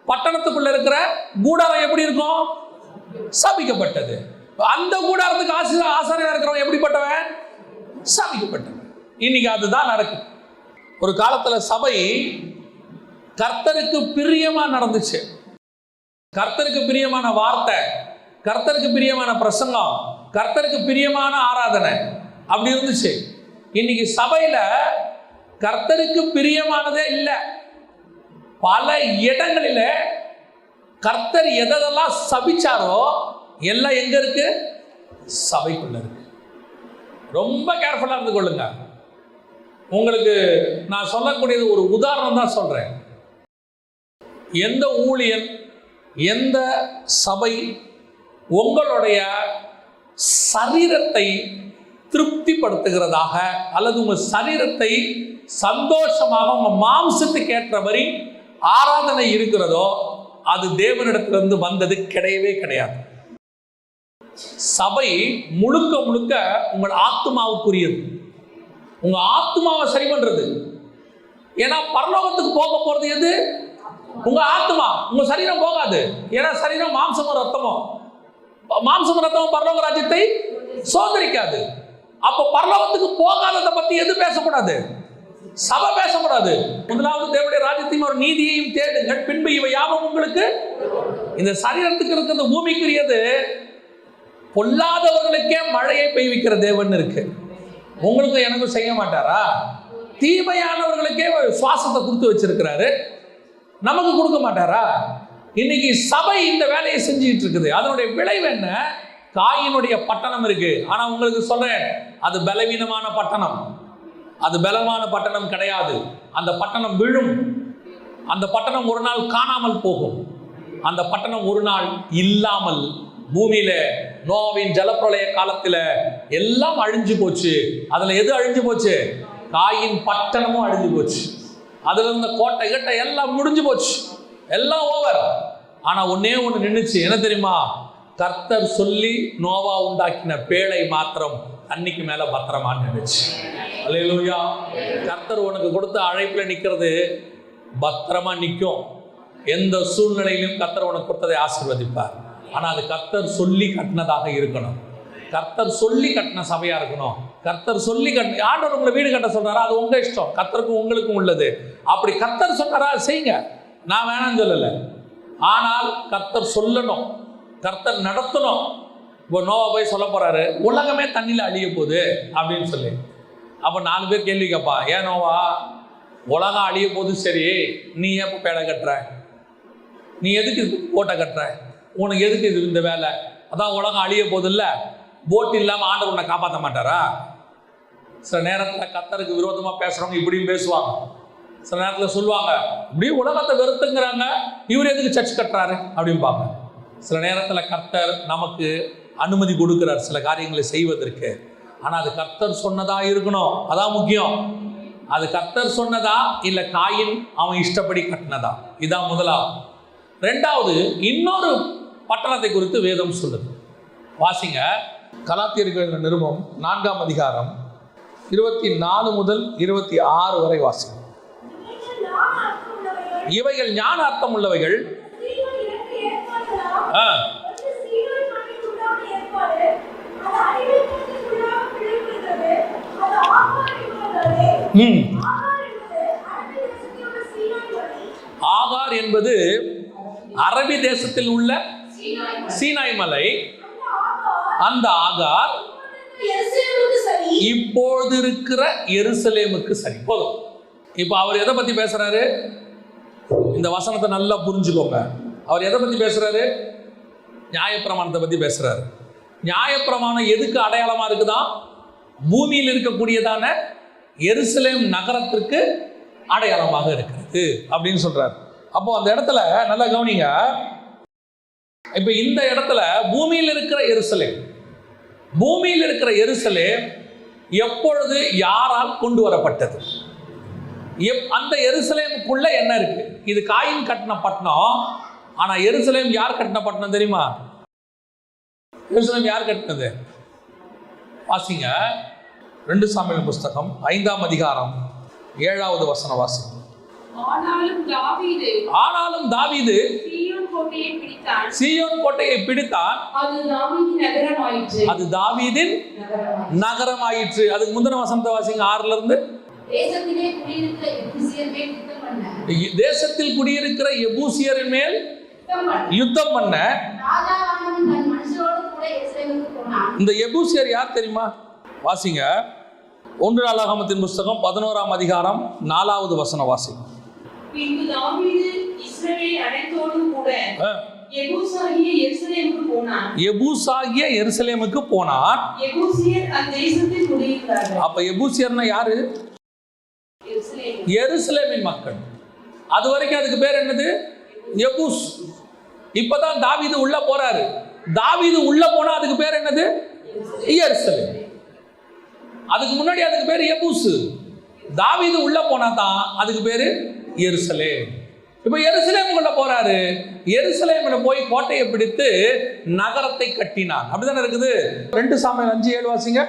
பட்டணத்துக்குள்ள இருக்கிற கூடாரம் எப்படி இருக்கும்? சபிக்கப்பட்டது. அந்த கூடாரத்துக்கு ஆசாரியனா இருக்கிறவன் எப்படிப்பட்டவன்? சபிக்கப்பட்டவன். இன்னைக்கு அதுதான் நடக்குது. ஒரு காலத்துல சபை கர்த்தருக்கு பிரியமா நடந்துச்சு. கர்த்தருக்கு பிரியமான வார்த்தை, கர்த்தருக்கு பிரியமான பிரசங்கம், கர்த்தருக்கு பிரியமான ஆராதனை அப்படி இருந்துச்சு. இன்னைக்கு சபையில கர்த்தருக்கு பிரியமானதே இல்லை. பல இடங்களில கர்த்தர் எதெல்லாம் சபிச்சாரோ எல்லாம் எங்க இருக்கு? சபைக்குள்ள இருக்கு. ரொம்ப கேர்ஃபுல்லா இருந்து கொள்ளுங்க. உங்களுக்கு நான் சொல்லக்கூடியது ஒரு உதாரணம் தான் சொல்றேன். எந்த ஊழியன், எந்த சபை உங்களுடைய சரீரத்தை திருப்திப்படுத்துகிறதாக அல்லது உங்க சரீரத்தை சந்தோஷமாக உங்க மாம்சத்துக்கு ஏற்றபடி ஆராதனை இருக்கிறதோ அது தேவனிடத்திலிருந்து வந்தது கிடையவே கிடையாது. சபை முழுக்க முழுக்க உங்கள் ஆத்மாவுக்குரியது. உங்க ஆத்மாவை சரி பண்றது. ஏன்னா பரலோகத்துக்கு போக போறது எது? உங்க ஆத்மா. உங்க சரீரம் போகாது. ஏன்னா சரீரம் மாம்சமும் ரத்தமும். மாம்சமும் ரத்தமும் பரலோக ராஜ்யத்தை சோதரிக்காது. அப்ப பரலோகத்துக்கு போகாததை பத்தி எது பேசக்கூடாது? சபை பேசக்கூடாது. முதலாவது தேவனுடைய ராஜ்யத்தையும் ஒரு நீதியையும் தேடுங்கள், பின்பு இவை யாவும் உங்களுக்கு. இந்த சரீரத்துக்கு இருக்கிறது பூமிக்குரியது. பொல்லாதவர்களுக்கே மழையை பெய்விக்கிற தேவன் இருக்கு. உங்களுக்கு எனக்கும் செய்ய மாட்டாரா? தீமையானவர்களுக்கே சுவாசத்தை கொடுத்து வச்சிருக்கிறாரு, நமக்கு கொடுக்க மாட்டாரா? இன்னைக்கு சபை இந்த வேலையை செஞ்சுட்டு இருக்குது. அதனுடைய விளைவு என்ன? காயினுடைய பட்டணம் இருக்கு. ஆனா உங்களுக்கு சொல்றேன், அது பலவீனமான பட்டணம். அது பலமான பட்டணம் கிடையாது. அந்த பட்டணம் விழும். அந்த பட்டணம் ஒரு நாள் காணாமல் போகும். அந்த பட்டணம் ஒரு நாள் இல்லாமல் பூமியில நோவின் ஜலப்பிரளய காலத்துல எல்லாம் அழிஞ்சு போச்சு. அதுல எது அழிஞ்சு போச்சு? காயின் பட்டணமும் அழிஞ்சு போச்சு. அதுல இருந்த கோட்டை கட்டை எல்லாம் முடிஞ்சு போச்சு. எல்லாம் ஓவர். ஆனா ஒன்னே ஒண்ணு நின்னுச்சு. என்ன தெரியுமா? கர்த்தர் சொல்லி நோவா உண்டாக்கின பேழை மாத்திரம் அன்னைக்கு மேல பத்திரமா நின்னுச்சு. அல்லேலூயா. கர்த்தர் உனக்கு கொடுத்த அழைப்புல நிக்கிறது பத்திரமா நிற்கும். எந்த சூழ்நிலையிலும் கர்த்தர் உனக்கு கொடுத்ததை ஆசீர்வதிப்பார். ஆனா அது கர்த்தர் சொல்லி கட்டினதாக இருக்கணும். கர்த்தர் சொல்லி கட்டின சபையா இருக்கணும். கர்த்தர் சொல்லி கட்டின ஆண்டவர் உங்களை வீடு கட்ட சொல்றாரா, அது உங்க இஷ்டம். கர்த்தருக்கும் உங்களுக்கும் உள்ளது. அப்படி கர்த்தர் சொன்னாரா செய்யுங்க, நான் வேணாம்னு சொல்லல. ஆனால் கர்த்தர் சொல்லணும், கர்த்தர் நடத்தணும். இப்போ நோவா போய் சொல்ல போறாரு, உலகமே தண்ணியில அழிய போகுது அப்படின்னு சொல்லி. அப்போ 4 பேர் கேள்வி கேட்பா, ஏன் நோவா உலகம் அழிய போகுது, சரி நீ எப்போ பேடை கட்டுற? நீ எதுக்கு போட்டை கட்டுற? உனக்கு எதுக்கு இது இந்த வேலை? அதான் உலகம் அழிய போகுது இல்லை, போட் இல்லாமல் ஆண்டவர் உன்னை காப்பாற்ற மாட்டாரா? சில நேரத்தில் கர்த்தருக்கு விரோதமாக பேசுகிறவங்க இப்படியும் பேசுவாங்க. சில நேரத்தில் சொல்லுவாங்க, இப்படி உலகத்தை வெறுத்துங்கிறாங்க, இவர் எதுக்கு சர்ச் கட்டுறாரு அப்படிம்பாங்க. சில நேரத்தில் கர்த்தர் நமக்கு அனுமதி கொடுக்கிறார் சில காரியங்களை செய்வதற்கு. ஆனால் அது கர்த்தர் சொன்னதா இருக்கணும், அதான் முக்கியம். அது கர்த்தர் சொன்னதா இல்லை காயின் அவன் இஷ்டப்படி கட்டினதா? இதான் முதலாவது. ரெண்டாவது, இன்னொரு பட்டணத்தை குறித்து வேதம் சொல்லுது. வாசிங்க, கலாத்தியருக்கு எழுதின நிருபம் 4ஆம் அதிகாரம் 24 முதல் 26 வரை வாசிங்க. இவைகள் ஞான அர்த்தம் உள்ளவைகள். ஆகார் என்பது அரபி தேசத்தில் உள்ள சீனாய் மலை. அந்த ஆகார் இப்பொழுது இருக்கிற எருசலேமுக்கு சரி. போதும். இப்ப அவர் எதை பத்தி பேசுறாரு? இந்த வசனத்தை நல்லா புரிஞ்சுக்கோங்க. அவர் எதை பத்தி பேசுறாரு? நியாயப்பிரமாணத்தை பத்தி பேசுறாரு. நியாயப்பிரமாணம் எதுக்கு அடையாளமா இருக்குதான்? பூமியில் இருக்கக்கூடியதான எருசலேம் நகரத்திற்கு அடையாளமாக இருக்கிறது அப்படின்னு சொல்றாரு. அப்போ அந்த இடத்துல நல்லா கவனிங்க. இப்ப இந்த இடத்துல பூமியில் இருக்கிற எருசலேம், பூமியில் இருக்கிற எருசலேம் எப்பொழுது யாரால் கொண்டு வரப்பட்டது? அந்த எருசலேமுக்குள்ள என்ன இருக்கு? இது காயின் கட்டின பட்டணம். ஆனா எருசலேம் யார் கட்டின பட்டணம் தெரியுமா? எருசலேம் யார் கட்டினது? வாசிங்க, 2 சாமுவேல் புஸ்தகம் 5ஆம் அதிகாரம் 7வது வசனம் வாசிங்க. ஆனாலும் தாவீது சீயோன் கோட்டையை பிடித்தான். அது தாவீதின் நகரமாயிற்று. அதுக்கு முந்தின வசனத்தை வாசிங்க 6ல இருந்து. தேசத்தில் குடியிருக்கிற எபூசியரின் மேல் யுத்தம் பண்ண. இந்த எபூசியர் யார் தெரியுமா? வாசிங்க 1 நாளாகமத்தின் புஸ்தகம் 11ஆம் அதிகாரம் 4வது வசனம் வாசிங்க. பின்பு தாவீது இஸ்ரவேல் அனைத்தோடும் கூட எபூசாகிய எருசலேமுக்கு போனான். எபூசியர் அத்தேசத்தில் குடியிருந்தார்கள். அப்ப எபூசியர்னா யாரு? எருசலேமின் மக்கள். அது வரைக்கும் அதுக்கு பேர் என்னது? எபூஸ். இப்பதான் தாவீது உள்ள போறாரு. தாவீது உள்ள போனா அதுக்கு பேர் என்னது? எருசலேம். அதுக்கு முன்னாடி அதுக்கு பேர் எபூஸ். தாவீது உள்ள போனா தான் அதுக்கு பேரு எருசலேம். இப்ப எருசலேமுக்குள்ள போறாரு. எருசலேம்ல போய் கோட்டையை பிடித்து நகரத்தை கட்டினார். அப்படிதானே இருக்குது. 2 சாமுவேல் 5:7 வாசிங்க.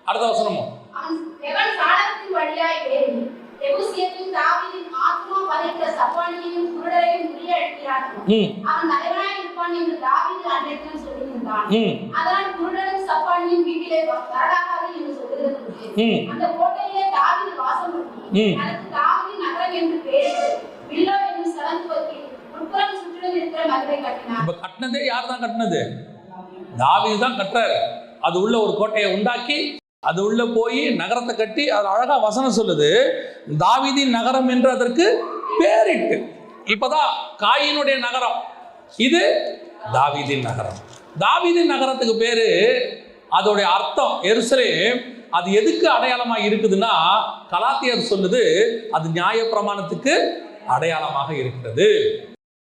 அடுத்த வசனமும் கட்டினதே யார் தான் கட்டினது? தாவீது தான் கட்டுறாரு. அது உள்ள ஒரு கோட்டையை உண்டாக்கி அது உள்ள போய் நகரத்தை கட்டி அது அழகா வசனம் சொல்லுது, தாவீதின் நகரம் என்று அதற்கு பேரிட்டு. இப்பதான் காயினுடைய நகரம், இது தாவீதின் நகரம். தாவீதின் நகரத்துக்கு பேரு, அதோடைய அர்த்தம் எருசலேம். அது எதுக்கு அடையாளமாக இருக்குதுன்னா, கலாத்தியர் சொல்லுது அது நியாயப்பிரமாணத்துக்கு அடையாளமாக இருக்கிறது.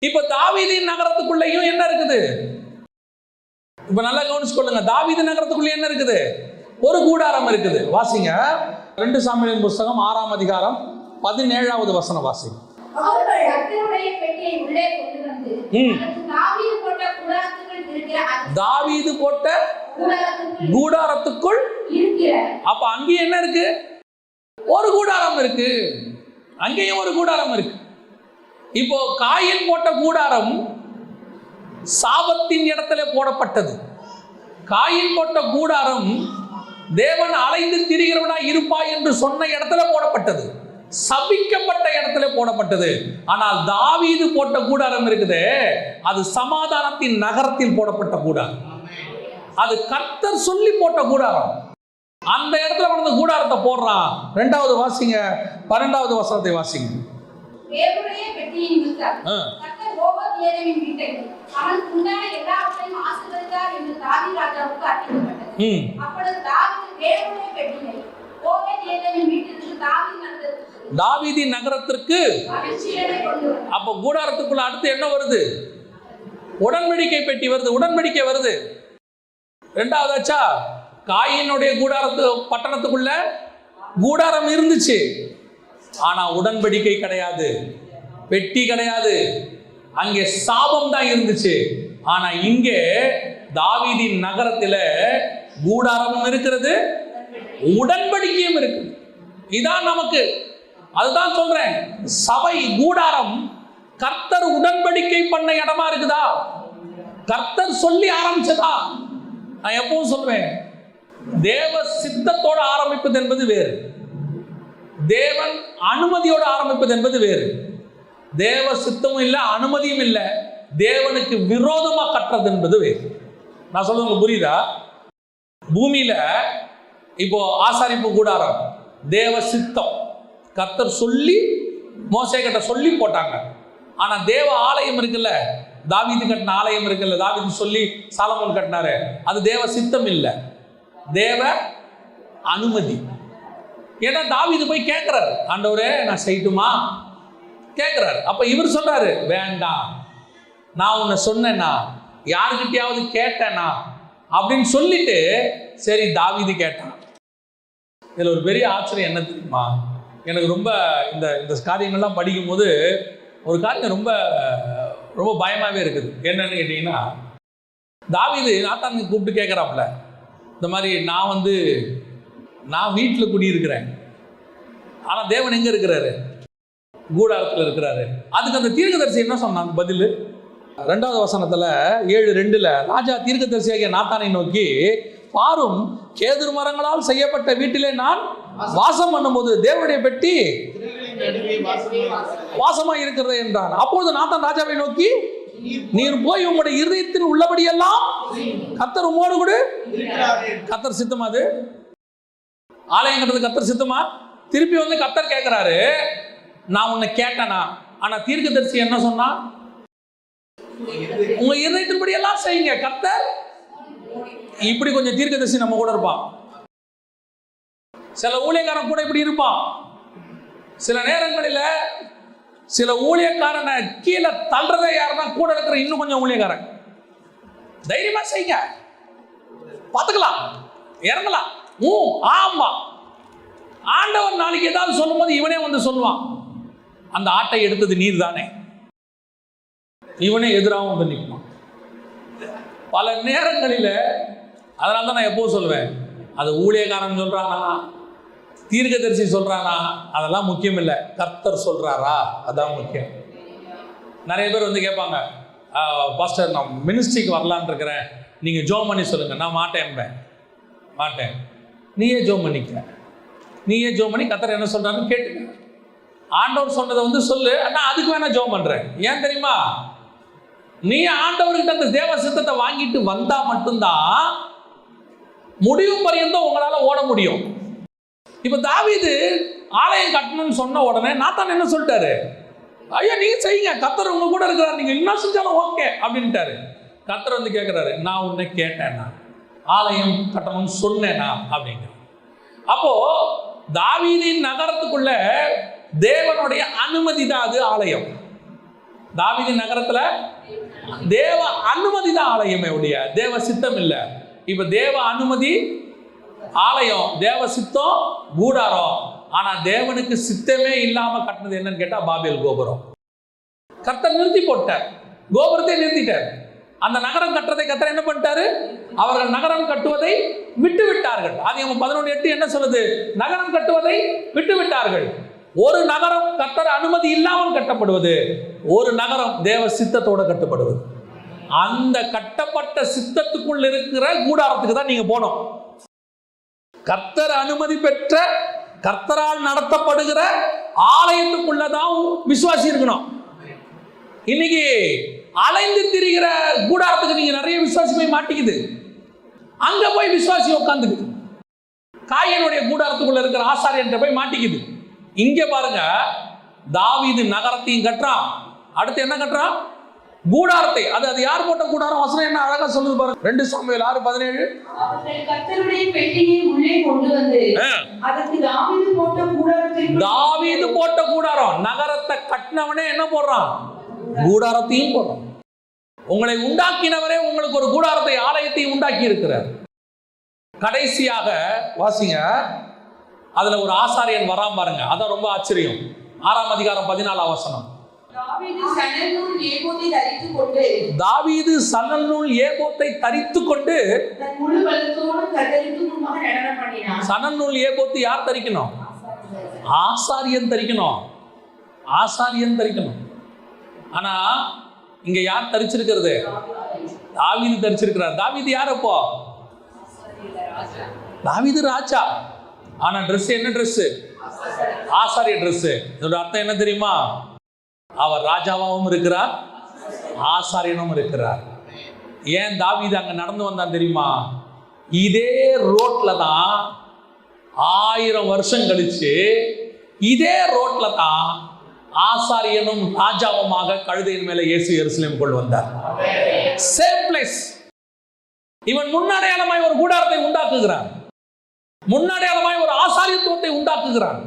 இப்ப தாவீதின் நகரத்துக்குள்ளேயும் என்ன இருக்குது? இப்ப நல்லா கவனிச்சு கொள்ளுங்க. தாவீது நகரத்துக்குள்ள என்ன இருக்குது? ஒரு கூடாரம் இருக்குது. வாசிங்க 2 சாமுவேலின் புஸ்தகம் 6ஆம் அதிகாரம் 17வது வசனம் வாசிங்க. தாவீது போட்ட கூடாரத்துக்குள். அப்ப அங்கேயும் என்ன இருக்கு? ஒரு கூடாரம் இருக்கு. அங்கேயும் ஒரு கூடாரம் இருக்கு. இப்போ காயின் போட்ட கூடாரம் சாபத்தின் இடத்துல போடப்பட்டது. காயின் போட்ட கூடாரம் தேவன் அலைந்து திரிகிறவனா இருப்பாய் என்று சொன்ன இடத்துல போடப்பட்டது, சபிக்கப்பட்ட இடத்துல போடப்பட்டது. ஆனால் தாவீது போட்ட கூடாரம் இருக்குது, அது சமாதானத்தின் நகரத்தில் போடப்பட்ட கூடாரம். அது கர்த்தர் சொல்லி போட்ட கூடாரம். அந்த இடத்துல வந்து கூடாரத்தை போடுறான். 2வது வாசிங்க 12வது வசனத்தை வாசிங்க. தாவீதின் நகரத்திற்கு. அப்ப கூடாரத்துக்குள்ள அடுத்து என்ன வருது? உடன்படிக்கை பெட்டி வருது. உடன்படிக்கை வருது. 2வதாச்சா காயினுடைய கூடாரத்து பட்டணத்துக்குள்ள கூடாரம் இருந்துச்சு, ஆனா உடன்படிக்கை கிடையாது, பெட்டி கிடையாது. அங்கே சாபம் தான் இருந்துச்சு. ஆனா இங்கே தாவீதின் நகரத்தில் கூடாரமும் இருக்கிறது, உடன்படிக்கையும் இருக்கு. இதான் நமக்கு, அதுதான் சொல்றேன், சபை கூடாரம் கர்த்தர் உடன்படிக்கை பண்ண இடமா இருக்குதா? கர்த்தர் சொல்லி ஆரம்பிச்சதா? நான் எப்பவும் சொல்வேன், தேவ சித்தத்தோட ஆரம்பிப்பது என்பது வேறு, தேவன் அனுமதியோட ஆரம்பிப்பது என்பது வேறு. தேவ சித்தமும் இல்லை, அனுமதியும் இல்லை, தேவனுக்கு விரோதமா கட்டுறது என்பது வேறு. நான் சொல்றது உங்களுக்கு புரியுதா? பூமியில இப்போ ஆசாரிப்பு கூடாரம் தேவ சித்தம், கர்த்தர் சொல்லி மோசே கிட்ட சொல்லி போட்டாங்க. ஆனா தேவ ஆலயம் இருக்குல்ல, தாவீது கட்டின ஆலயம் இருக்குல்ல, தாவீது சொல்லி சாலமோன் கட்டினாரு, அது தேவ சித்தம் இல்லை, தேவ அனுமதி. ஏன்னா தாவீது போய் கேட்கிறாரு, ஆண்டவரே நான் செய்யட்டுமா கேட்கிறாரு. அப்ப இவர் சொல்றாரு, வேண்டாம், நான் உன்னை சொன்னேன்னா, யாருக்கிட்டையாவது கேட்டேனா அப்படின்னு சொல்லிட்டு சரி தாவீது கேட்டான். இதுல ஒரு பெரிய ஆச்சரியம் என்ன தெரியுமா? எனக்கு ரொம்ப இந்த இந்த காரியங்கள்லாம் படிக்கும் போது ஒரு காரியம் ரொம்ப ரொம்ப பயமாவே இருக்குது. என்னன்னு கேட்டீங்கன்னா, தாவீது நாத்தானுக்கு கூப்பிட்டு கேட்கிறாப்புல, இந்த மாதிரி நான் வீட்டில் குடியிருக்கிறேன், ஆனால் தேவன் எங்கே இருக்கிறாரு? கூடாரத்தில் இருக்கிறாரு. அதுக்கு அந்த தீர்க்கதரிசி என்ன சொன்னாங்க பதில்? 2வது வசனத்தில் 7:2 ராஜா தீர்க்கதரிசியாகிய நாத்தானை நோக்கி, பாரும், கேதுரு மரங்களால் செய்யப்பட்ட வீட்டிலே நான் வாசம் பண்ணும்போது தேவனுடைய பெட்டி வாசமாக இருக்கிறது என்றான். அப்பொழுது நாத்தான் ராஜாவை நோக்கி, நீர் போய் உங்களுடைய இருதயத்தில் உள்ளபடியெல்லாம் கர்த்தர் உம்மோடு கூட. கர்த்தர் சித்தமா? அது ஆலயம் கட்டுறது கர்த்தர் சித்தமா? திருப்பி வந்து கர்த்தர் கேட்கிறாரு, நான் உன்னை கேட்டேனா? ஆனா தீர்க்கதரிசி என்ன சொன்னா? உங்க இருதயத்தின்படி எல்லாம் செய்யுங்க. கர்த்தர் இப்படி கொஞ்சம் தீர்க்கதரிசி நம்ம கூட இருப்பான். சில ஊழியக்காரன் கூட இப்படி இருப்பான். சில நேரங்களில் சில ஊழியக்காரனை கீழே தள்ளுறதே யாருன்னா கூட இருக்கிற இன்னும் கொஞ்சம் ஊழியக்காரன். தைரியமா செய்யுங்க, பார்த்துக்கலாம், இறங்கலாம். ஆமா, ஆண்டவர் நாளைக்கு ஏதாவது சொல்லும் போது இவனே வந்து சொல்லுவான், அந்த ஆட்டை எடுத்தது நீர் தானே. இவனே எதிராகவும் வந்து நிற்பான் பல நேரங்களில். அதனால தான் நான் எப்போ சொல்லுவேன், அது ஊழியக்காரன் சொல்றானா, தீர்க்கதரிசி சொல்றானா, அதெல்லாம் முக்கியம் இல்லை. கர்த்தர் சொல்றாரா, அதான் முக்கியம். நிறைய பேர் வந்து கேட்பாங்க, பாஸ்டர் நான் மினிஸ்ட்ரிக்கு வரலான்னு இருக்கிறேன், நீங்கள் ஜோம் பண்ணி சொல்லுங்கள். நான் மாட்டேன். நீயே ஜோம் பண்ணிக்க, நீயே ஜோம் பண்ணி கர்த்தர் என்ன சொல்றாருன்னு கேட்டுக்க. ஆண்டவர் சொன்னதை வந்து சொல்லு, நான் அதுக்கு வேணா ஜோம் பண்றேன். ஏன் தெரியுமா? நீ ஆண்டவர்கிட்ட அந்த தேவ சித்தத்தை வாங்கிட்டு வந்தா மட்டும்தான் முடிவு பரியந்தம் உங்களால ஓட முடியும். இப்ப தாவீது ஆலயம் கட்டணும்னு சொன்ன உடனே நாத்தான் என்ன சொல்லிட்டாரு? ஐயா நீங்க செய்யுங்க, கர்த்தர் உங்க கூட இருக்கிறார், நீங்க என்ன செஞ்சாலும் ஓகே அப்படின்ட்டாரு. கர்த்தர் வந்து கேட்கிறாரு, நான் உன்னை கேட்டேன்னா, ஆலயம் கட்டணும்னு சொன்னேனா அப்படிங்கிற. அப்போ தாவீதின் நகரத்துக்குள்ள தேவனுடைய அனுமதி தான் அது ஆலயம். தாவீதின் நகரத்துல தேவ அனுமதி தான் ஆலயமே ஒழிய தேவ சித்தம் இல்லை. இப்ப தேவ அனுமதி ஆலயம், தேவ சித்தம் கூடாரம். ஆனா தேவனுக்கு சித்தமே இல்லாம கட்டினது என்னன்னு கேட்டா பாபேல் கோபுரம். கர்த்தர் நிறுத்தி போட்டார், கோபுரத்தை நிறுத்திட்டார். அந்த நகரம் கட்டுறதை கர்த்தர் என்ன பண்ணிட்டாரு? அவர்கள் நகரம் கட்டுவதை விட்டு விட்டார்கள். ஆதியாகமம் 11:8 என்ன சொல்லுது? நகரம் கட்டுவதை விட்டு விட்டார்கள். ஒரு நகரம் கர்த்தர் அனுமதி இல்லாமல் கட்டப்படுவது, ஒரு நகரம் தேவ சித்தத்தோட கட்டப்படுவது. அந்த கட்டப்பட்ட சித்தத்துக்குள் இருக்கிற கூடாரத்துக்கு தான் நீங்க போனோம். கர்த்தர் அனுமதி பெற்ற, கர்த்தரால் நடத்தப்படுகிற ஆலயத்துக்குள்ளதான் விசுவாசி இருக்கணும். இன்னைக்கு அலைந்து திரிகிற கூடாரத்துக்கு நீங்க நிறைய விசுவாசி போய் மாட்டிக்குது. அங்க போய் விசுவாசி உட்காந்துக்குது. காயனுடைய கூடாரத்துக்குள்ள இருக்கிற ஆசாரியன் போய் மாட்டிக்குது. இங்க பாருங்க, தாவீது நகரத்தையும் கட்டுறான், அடுத்து என்ன கட்டுறான்? கூடாரத்தை. அது யார் போட்ட கூடாரம்? வசனம் என்ன அழகா சொல்லுது பாருங்க. 2 சாமுவேல் 6:17. கர்த்தருடைய பெட்டியை உள்ளே கொண்டு வந்து அதற்கு தாவீது போட்ட கூடாரத்தை, தாவீது போட்ட கூடாரம். நகரத்தை கட்டினவனே என்ன போடுறான்? கூடாரத்தையும் போடுறான். உங்களை உண்டாக்கினவரே உங்களுக்கு ஒரு கூடாரத்தை, ஆலயத்தை உண்டாக்கி இருக்கிறார். கடைசியாக வாசிங்க, அதுல ஒரு ஆசாரியன் வராம பாருங்க, அதான் ரொம்ப ஆச்சரியம். 6ஆம் அதிகாரம் 14ஆம் வசனம். தாவீது சணல் நூல் ஏபோத்தை தரித்துக் கொண்டு, தாவீது சணல் நூல் ஏபோத்தை தரித்துக் கொண்டு தன் முழு பலத்தோடு கர்த்தருக்கு முன்பாக நடனம் பண்ணினான். சணல் நூல் ஏபோத்து யார் தரிக்கணும்? ஆசாரியன் தரிக்கணும். ஆசாரியன் தரிக்கணும். ஆனா இங்க யார் தரிச்சிருக்கிறது? தாவீது தரிச்சிருக்கிறார். தாவீது யார்? அப்போ தாவீது ராஜா. ஆனா ட்ரெஸ் என்ன ட்ரெஸ்? ஆசாரிய ட்ரெஸ். இதோட அர்த்தம் என்ன தெரியுமா? அவர் ராஜாவாகவும் இருக்கிறார், ஆசாரியனும் இருக்கிறார். ஏன் தாவீது அங்க நடந்து வந்தான் தெரியுமா? இதே ரோட்ல தான் 1000 வருஷம் கழிச்சு இதே ரோட்ல தான் ஆசாரியனும் ராஜாவுமாக கழுதையின் மேல இயேசு எருசலேமுக்குள் வந்தார். Same place. இவன் முன்னடையாளமாய் ஒரு கூடாரத்தை உண்டாக்குகிறான், முன்னடையாளமாய் ஒரு ஆசாரியத்துவத்தை உண்டாக்குகிறான்,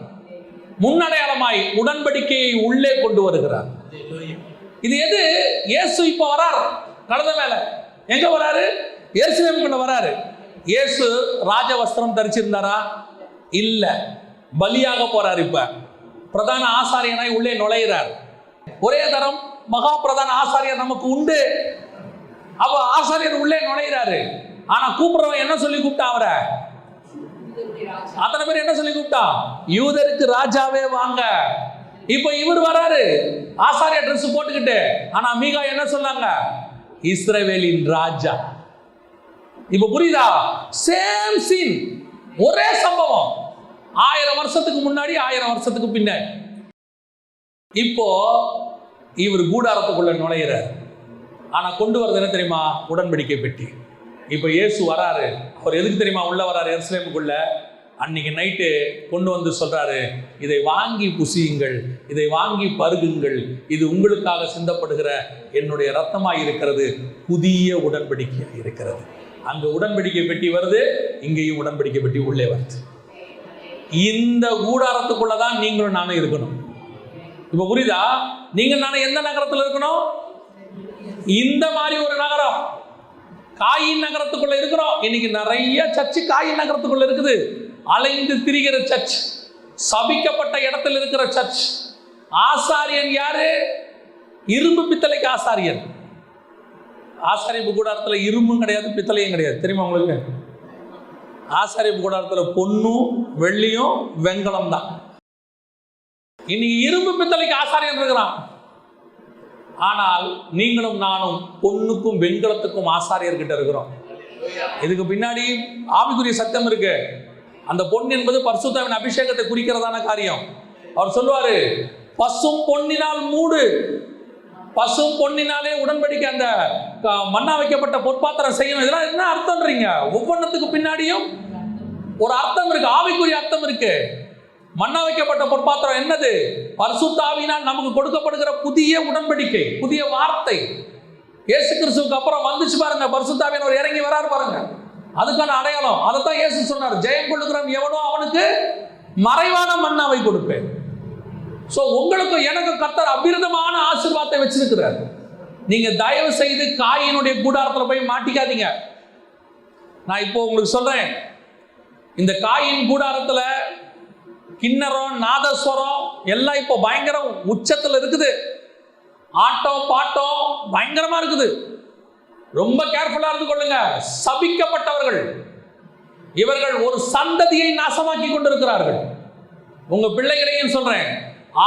முன்னடையாளமாய் உடன்படிக்கையை உள்ளே கொண்டு வருகிறார். இது எது? இயேசு இப்ப வரார் கழுதை மேல. எங்க வராரு? எருசலேமுக்குள்ள வராரு. இயேசு ராஜ வஸ்திரம் தரிச்சிருந்தாரா? இல்ல. பலியாக போறார். இப்ப பிரதான ஆசாரியனாய் உள்ளே நுழைகிறார். ஒரே தரம் மகா பிரதான ஆசாரியர் நமக்கு உண்டு. அப்ப ஆசாரியர் உள்ளே நுழைகிறாரு. ஆனா கூப்பிடுறவன் என்ன சொல்லி கூப்பிட்டான் அவரை? அத்தனை பேர் என்ன சொல்லி கூப்பிட்டான்? யூதருக்கு ராஜாவே வாங்க. இப்ப இவர் வராரு ஆசாரிய ட்ரெஸ் போட்டுக்கிட்டு. ஆனா மீகா என்ன சொன்னாங்க? இஸ்ரவேலின் ராஜா. இப்ப புரியுதா? சேம் சீன், ஒரே சம்பவம். 1000 வருஷத்துக்கு முன்னாடி, 1000 வருஷத்துக்கு பின்னாடி. இப்போ இவர் கூடாரத்துக்குள்ள நுழையிறார். ஆனா கொண்டு வரது என்ன தெரியுமா? உடன்படிக்கை பெட்டி. இப்போ இயேசு வராரு. அவர் எதுக்கு தெரியுமா உள்ள வராரு எருசலேமுக்குள்ள? அன்னைக்கு நைட்டு கொண்டு வந்து சொல்றாரு, இதை வாங்கி புசியுங்கள், இதை வாங்கி பருகுங்கள், இது உங்களுக்காக சிந்தப்படுகிற என்னுடைய ரத்தமாய் இருக்கிறது, புதிய உடன்படிக்கையாக இருக்கிறது. அங்க உடன்படிக்கை பெட்டி வருது, இங்கேயும் உடன்படிக்கை பெட்டி உள்ளே வருது. இந்த கூடாரத்துக்குள்ளதான் நீங்களும் நானும் இருக்கணும். இப்ப புரியுதா? நீங்க நானும் எந்த நகரத்துல இருக்கணும்? இந்த மாதிரி ஒரு நகரம், காயின் நகரத்துக்குள்ள இருக்கிறோம். இன்னைக்கு நிறைய சர்ச்சு காயின் நகரத்துக்குள்ள இருக்குது. அலைந்து திரிகிற சர்ச், சபிக்கப்பட்ட இடத்துல இருக்கிற சர்ச். ஆசாரியன் யாரு? இரும்பு பித்தளைக்கு ஆசாரியன். ஆசாரியப்பு கூடாரத்தில் இரும்பும் கிடையாது, பித்தளையும் கிடையாது. தெரியுமா உங்களுக்கு? ஆசாரியப்பு கூடாரத்தில் பொன்னும் வெள்ளியும் வெண்கலம் தான். இன்னைக்கு இரும்பு பித்தளைக்கு ஆசாரியன் இருக்கிறான். ஆனால் நீங்களும் நானும் பொன்னுக்கும் வெண்கலத்துக்கும் ஆசாரியர்கிட்ட இருக்கிறோம். இதுக்கு பின்னாடி ஆவிக்குரிய சத்தம் இருக்கு. அந்த பொன் என்பது பரிசுத்தாவின் அபிஷேகத்தை குறிக்கிறதான காரியம். அவர் சொல்லுவாரு, பசும் பொன்னினால் மூடு. பசும் பொன்னினாலே உடன்படிக்கை, அந்த மண்ணா வைக்கப்பட்ட பொற்பாத்திரம் செய்யணும். இதெல்லாம் என்ன அர்த்தம்ன்றீங்க? ஒவ்வொன்றத்துக்கு பின்னாடியும் ஒரு அர்த்தம் இருக்கு, ஆவிக்குரிய அர்த்தம் இருக்கு. மண்ணா வைக்கப்பட்ட பொற்பாத்திரம் என்னது? பரிசுத்த ஆவியினால் நமக்கு கொடுக்கப்படுகிற புதிய உடன்படிக்கை, புதிய வார்த்தை. இயேசு கிறிஸ்துவுக்கு அப்புறம் வந்துச்சு பாருங்க, பரிசுத்த ஆவியானவர் இறங்கி வராரு பாருங்க. அதுக்கான அடையாளம் அதைத்தான் இயேசு சொன்னார், ஜெயம் கொள்ளுகிறவன் எவனோ அவனுக்கு மறைவான மன்னாவை கொடுப்பேன். சோ உங்களுக்கு எனக்கு கர்த்தர் அபிரிதமான ஆசீர்வாதத்தை வச்சிருக்கிறார். நீங்க தயவு செய்து காயினுடைய கூடாரத்தில் போய் மாட்டிக்காதீங்க. நான் இப்போ உங்களுக்கு சொல்றேன், இந்த காயின் கூடாரத்துல கிண்ணறம், நாதஸ்வரம் எல்லாம் இப்போ பயங்கர உச்சத்தில் இருக்குது. ஆட்டம் பாட்டம் பயங்கரமா இருக்குது. ரொம்ப கேர்ஃபுல்லா இருந்து கொள்ளுங்க. சபிக்கப்பட்டவர்கள் இவர்கள் ஒரு சந்ததியை நாசமாக்கி கொண்டிருக்கிறார்கள். உங்க பிள்ளைகளையும் சொல்றேன்,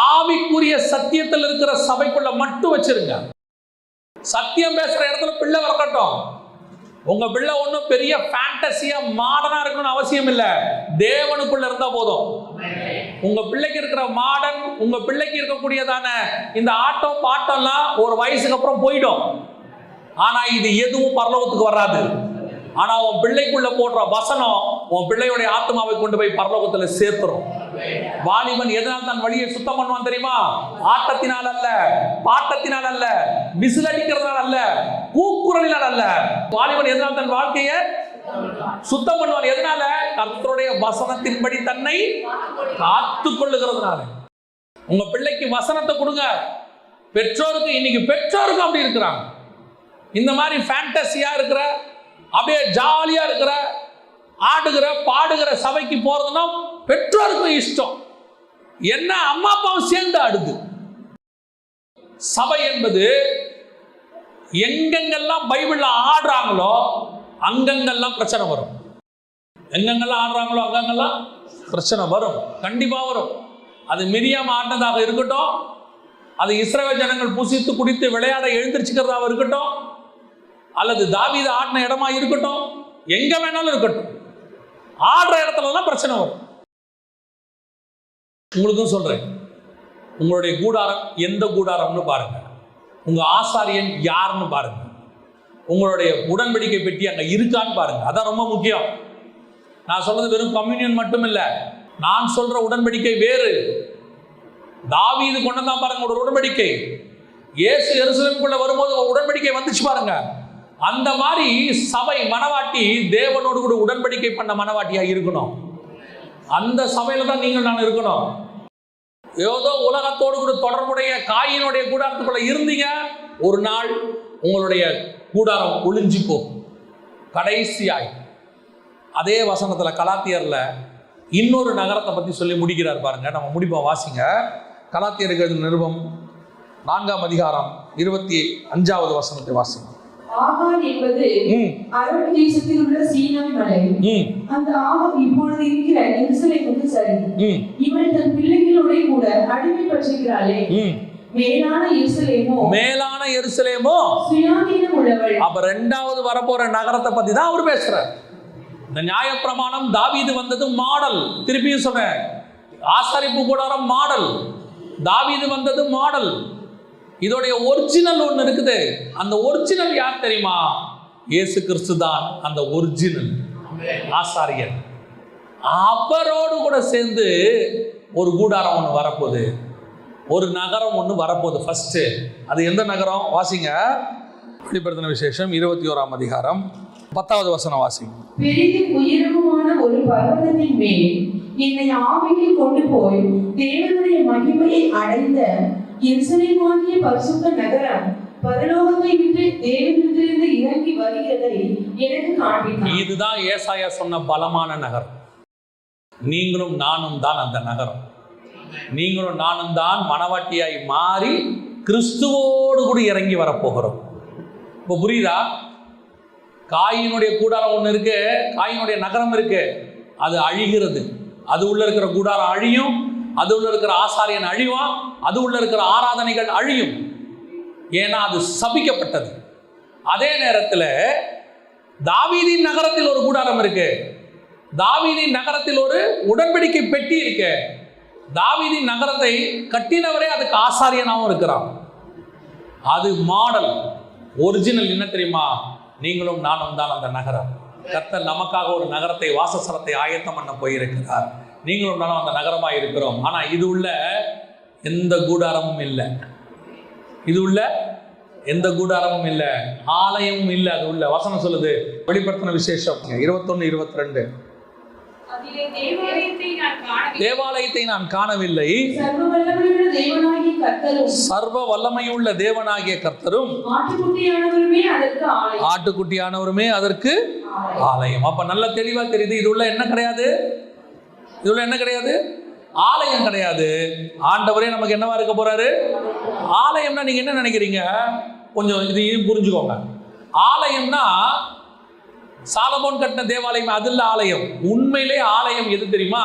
ஆவிக்குரிய சத்தியத்தில் இருக்கிற சபைக்குள்ள மட்டும் வச்சிருங்க. சத்தியம் பேசுற இடத்துல பிள்ளை வரக்கட்டும். உங்க பிள்ளை ஒன்றும் பெரிய ஃபேண்டசியா மாடர்னா இருக்கணும்னு அவசியம் இல்லை. தேவனுக்குள்ள இருந்தா போதும். உங்க பிள்ளைக்கு இருக்கிற மாடர்ன், உங்க பிள்ளைக்கு இருக்கக்கூடியதான இந்த ஆட்டம் பாட்டம்லாம் ஒரு வயசுக்கு அப்புறம் போயிடும். ஆனா இது எதுவும் பரலோகத்துக்கு வராது. ஆனா உன் பிள்ளைக்குள்ள போடுற வசனம் உன் பிள்ளையுடைய ஆத்மாவை கொண்டு போய் பரலோகத்துல சேர்த்துரும். வாலிபன் எதனால் தான் வழியை சுத்தம் பண்ணுவான் தெரியுமா? ஆட்டத்தினால் அல்ல, பாட்டத்தினால் அல்ல, விசில் அடிக்கிறதுனால அல்ல, கூக்குரலினால் அல்ல. வாலிபன் எதனால் தன் வாழ்க்கையை சுத்தம் பண்ணுவான்? எதனால? கர்த்தருடைய வசனத்தின்படி தன்னை காத்துக் கொள்ளுகிறதுனால. உங்க பிள்ளைக்கு வசனத்தை கொடுங்க. பெற்றோருக்கு, இன்னைக்கு பெற்றோருக்கு அப்படி இருக்கிறாங்க. இந்த மாதிரி ஃபேண்டசியா இருக்கிற, அப்படியே ஜாலியா இருக்கிற, ஆடுகிற பாடுகிற சபைக்கு போறதுன்னா பெற்றோருக்கும் இஷ்டம். என்ன அம்மா அப்பாவும் சேர்ந்து ஆடுது. சபை என்பது எங்கெங்கெல்லாம் பைபிள்ல ஆடுறாங்களோ அங்கங்கெல்லாம் பிரச்சனை வரும். எங்கெங்கெல்லாம் ஆடுறாங்களோ அங்கங்கெல்லாம் பிரச்சனை வரும், கண்டிப்பா வரும். அது மிரியாம் ஆடினதாக இருக்கட்டும், அது இஸ்ரவேல் ஜனங்கள் புசித்து குடித்து விளையாட எழுந்திருச்சுக்கிறதாக இருக்கட்டும், அல்லது தாவீது ஆடின இடமா இருக்கட்டும், எங்க வேணாலும் இருக்கட்டும், ஆடுற இடத்துலலாம் பிரச்சனை வரும். உங்களுக்கும் சொல்றேன், உங்களுடைய கூடாரம் எந்த கூடாரம்னு பாருங்க, உங்க ஆசாரியன் யாருன்னு பாருங்க, உங்களுடைய உடன்படிக்கை பெட்டி அங்க இருக்கான்னு பாருங்க. அதான் ரொம்ப முக்கியம். நான் சொல்றது வெறும் கம்யூனியன் மட்டும் இல்ல, நான் சொல்ற உடன்படிக்கை வேறு. தாவீது கொண்டதான் பாருங்க ஒரு உடன்படிக்கை. இயேசு எருசலேமுக்குள்ள வரும்போது உடன்படிக்கை வந்துச்சு பாருங்க. அந்த மாதிரி சபை மனவாட்டி தேவனோடு கூட உடன்படிக்கை பண்ண மனவாட்டியா இருக்கணும். அந்த சபையில தான் நீங்கள் நான் இருக்கணும். ஏதோ உலகத்தோடு கூட தொடர்புடைய காயினுடைய கூடாரத்துக்குள்ள இருந்தீங்க, ஒரு நாள் உங்களுடைய கூடாரம் ஒளிஞ்சு போகும். கடைசியாய் அதே வசனத்துல கலாத்தியர்ல இன்னொரு நகரத்தை பத்தி சொல்லி முடிக்கிறார் பாருங்க. நம்ம முடிப்போம், வாசிங்க. கலாத்தியர்கள் நிருபம் 4ஆம் அதிகாரம் 25வது வசனத்தை வாசிங்க. ஆகார் என்பது அரபு தேசத்தில் உள்ள சீனாய் மலை. அந்த ஆகார் இப்பொழுது இருக்கிற எருசலேமுக்கு சரி. இவள் தன் பிள்ளைகளோட கூட அடிமைப்பட்டிருக்கிறாளே. மேலான எருசலேமோ சுயாதீனம் உள்ளவள். அப்ப இரண்டாவது வரப்போற நகரத்தை பத்தி தான் அவர் பேசுறார். இந்த நியாயப்பிரமாணம் தாவீது வந்தது மாடல். திருப்பியும் சொல்றேன், ஆசாரிப்பு கூடாரம் மாடல், தாவீது வந்தது மாடல். இதோடைய ஒரிஜினல் ஒன்று இருக்குது. அந்த ஒரிஜினல் யார் தெரியுமா? இயேசு கிறிஸ்து தான் அந்த ஒரிஜினல் ஆசாரியர். அவரோடு கூட சேர்ந்து ஒரு கூடாரம் ஒன்று வரப்போகுது, ஒரு நகரம் ஒன்று வரப்போகுது. ஃபர்ஸ்ட் அது எந்த நகரம்? வாசிங்க, வெளிப்படுத்தின விசேஷம் 21ஆம் அதிகாரம் 10வது வசனம் வாசிங்க. பெரிதும் உயரமுமான ஒரு பர்வதத்தின் மேல் என்னை ஆவியில் கொண்டு போய் தேவனுடைய மகிமையை அடைந்த எருசலேமாகிய பரிசுத்த நகரம் பரலோகத்தை விட்டு தேவனிடத்திலிருந்து இறங்கி வருகிறதை எனக்கு காண்பித்தார். இதுதான் ஏசாயா சொன்ன பலமான நகரம். நீங்களும் நானும் தான் அந்த நகரம். நீங்களும் நானும் தான் மணவாட்டியாய் மாறி கிறிஸ்துவோடு கூட இறங்கி வரப்போகிறோம். இப்போ புரியுதா? காயினுடைய கூடாரம் ஒன்று இருக்கு, காயினுடைய நகரம் இருக்கு, அது அழிகிறது. அது உள்ள இருக்கிற கூடாரம் அழியும், அது உள்ள இருக்கிற ஆசாரியன் அழிவான், அது உள்ள இருக்கிற ஆராதனைகள் அழியும். ஏன்னா அது சபிக்கப்பட்டது. அதே நேரத்தில் தாவீதின் நகரத்தில் ஒரு கூடாரம் இருக்கு, தாவீதின் நகரத்தில் ஒரு உடன்படிக்கை பெட்டி இருக்கு. தாவீதின் நகரத்தை கட்டினவரே அதுக்கு ஆசாரியனாகவும் இருக்கிறான். அது மாடல். ஒரிஜினல் என்ன தெரியுமா? நீங்களும் நானும் தான் அந்த நகரம். கர்த்தர் நமக்காக ஒரு நகரத்தை, வாசஸ்தலத்தை ஆயத்தம் பண்ண போயிருக்கிறார். நீங்களும் நானும் அந்த நகரமாக இருக்கிறோம். ஆனால் இது உள்ள எந்த கூடாரமும் இல்லை, இது உள்ள எந்த கூடாரமும் இல்லை, ஆலயமும் இல்லை. அது உள்ள வசனம் சொல்லுது, வெளிப்படுத்தின விசேஷம் 21-22. தேவாலயத்தை நான் காணவில்லை, சர்வ வல்லமையுள்ள தேவனாகிய கர்த்தரும் ஆட்டுக்குட்டியானவருமே அதற்கு ஆலயம். அப்ப நல்ல தெளிவா தெரியுது, இது உள்ள என்ன கிடையாது, இது உள்ள என்ன கிடையாது, ஆலயம் கிடையாது. ஆண்டவரே நமக்கு என்னவா இருக்க போறாரு? ஆலயம்னா நீங்க என்ன நினைக்கிறீங்க? கொஞ்சம் இதையும் புரிஞ்சுக்கோங்க. ஆலயம்னா சாலமோன் கட்டின தேவாலயம், அது இல்ல ஆலயம். உண்மையிலே ஆலயம் எது தெரியுமா?